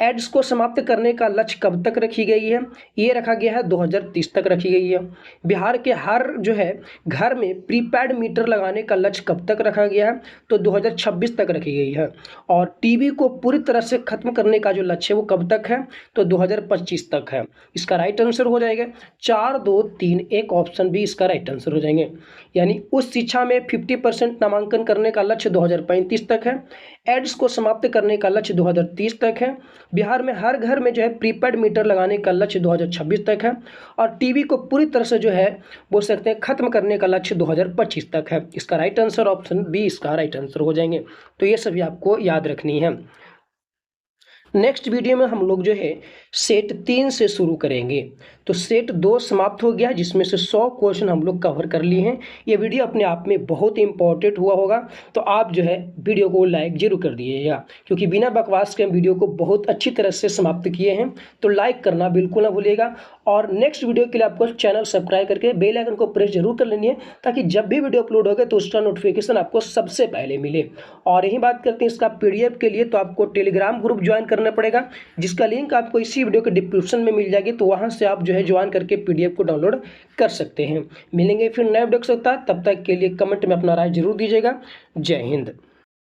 एड्स को समाप्त करने का लक्ष्य कब तक रखी गई है, ये रखा गया है 2030 तक रखी गई है। बिहार के हर जो है घर में प्रीपेड मीटर लगाने का लक्ष्य कब तक रखा गया है, तो 2026 तक रखी गई है। और टीबी को पूरी तरह से खत्म करने का जो लक्ष्य है वो कब तक है, तो 2025 तक है। इसका राइट आंसर हो जाएगा 4, 2, 3, 1 ऑप्शन बी इसका राइट आंसर हो जाएंगे। यानी उस शिक्षा में 50% नामांकन करने का लक्ष्य 2035 तक है, एड्स को समाप्त करने का लक्ष्य 2030 तक है, बिहार में हर घर में जो है प्रीपेड मीटर लगाने का लक्ष्य 2026 तक है, और टीबी को पूरी तरह से जो है बोल सकते हैं खत्म करने का लक्ष्य 2025 तक है। इसका राइट आंसर ऑप्शन बी इसका राइट आंसर हो जाएंगे। तो ये सभी आपको याद रखनी है। नेक्स्ट वीडियो में हम लोग जो है सेट 3 से शुरू करेंगे। तो सेट 2 समाप्त हो गया, जिसमें से 100 क्वेश्चन हम लोग कवर कर लिए हैं। ये वीडियो अपने आप में बहुत इंपॉर्टेंट हुआ होगा, तो आप जो है वीडियो को लाइक जरूर कर दीजिएगा, क्योंकि बिना बकवास के हम वीडियो को बहुत अच्छी तरह से समाप्त किए हैं। तो लाइक करना बिल्कुल ना भूलिएगा, और नेक्स्ट वीडियो के लिए आपको चैनल सब्सक्राइब करके बेल आइकन को प्रेस जरूर कर लेनी है, ताकि जब भी वीडियो अपलोड होगा तो उसका नोटिफिकेशन आपको सबसे पहले मिले। और यही बात करते हैं इसका PDF के लिए, तो आपको टेलीग्राम ग्रुप ज्वाइन करना पड़ेगा, जिसका लिंक आपको इसी वीडियो के डिस्क्रिप्शन में मिल जाएगी। तो वहां से आप जो है ज्वाइन करके PDF को डाउनलोड कर सकते हैं। मिलेंगे फिर नए वीडियो के साथ, तब तक के लिए कमेंट में अपना राय जरूर दीजिएगा। जय हिंद।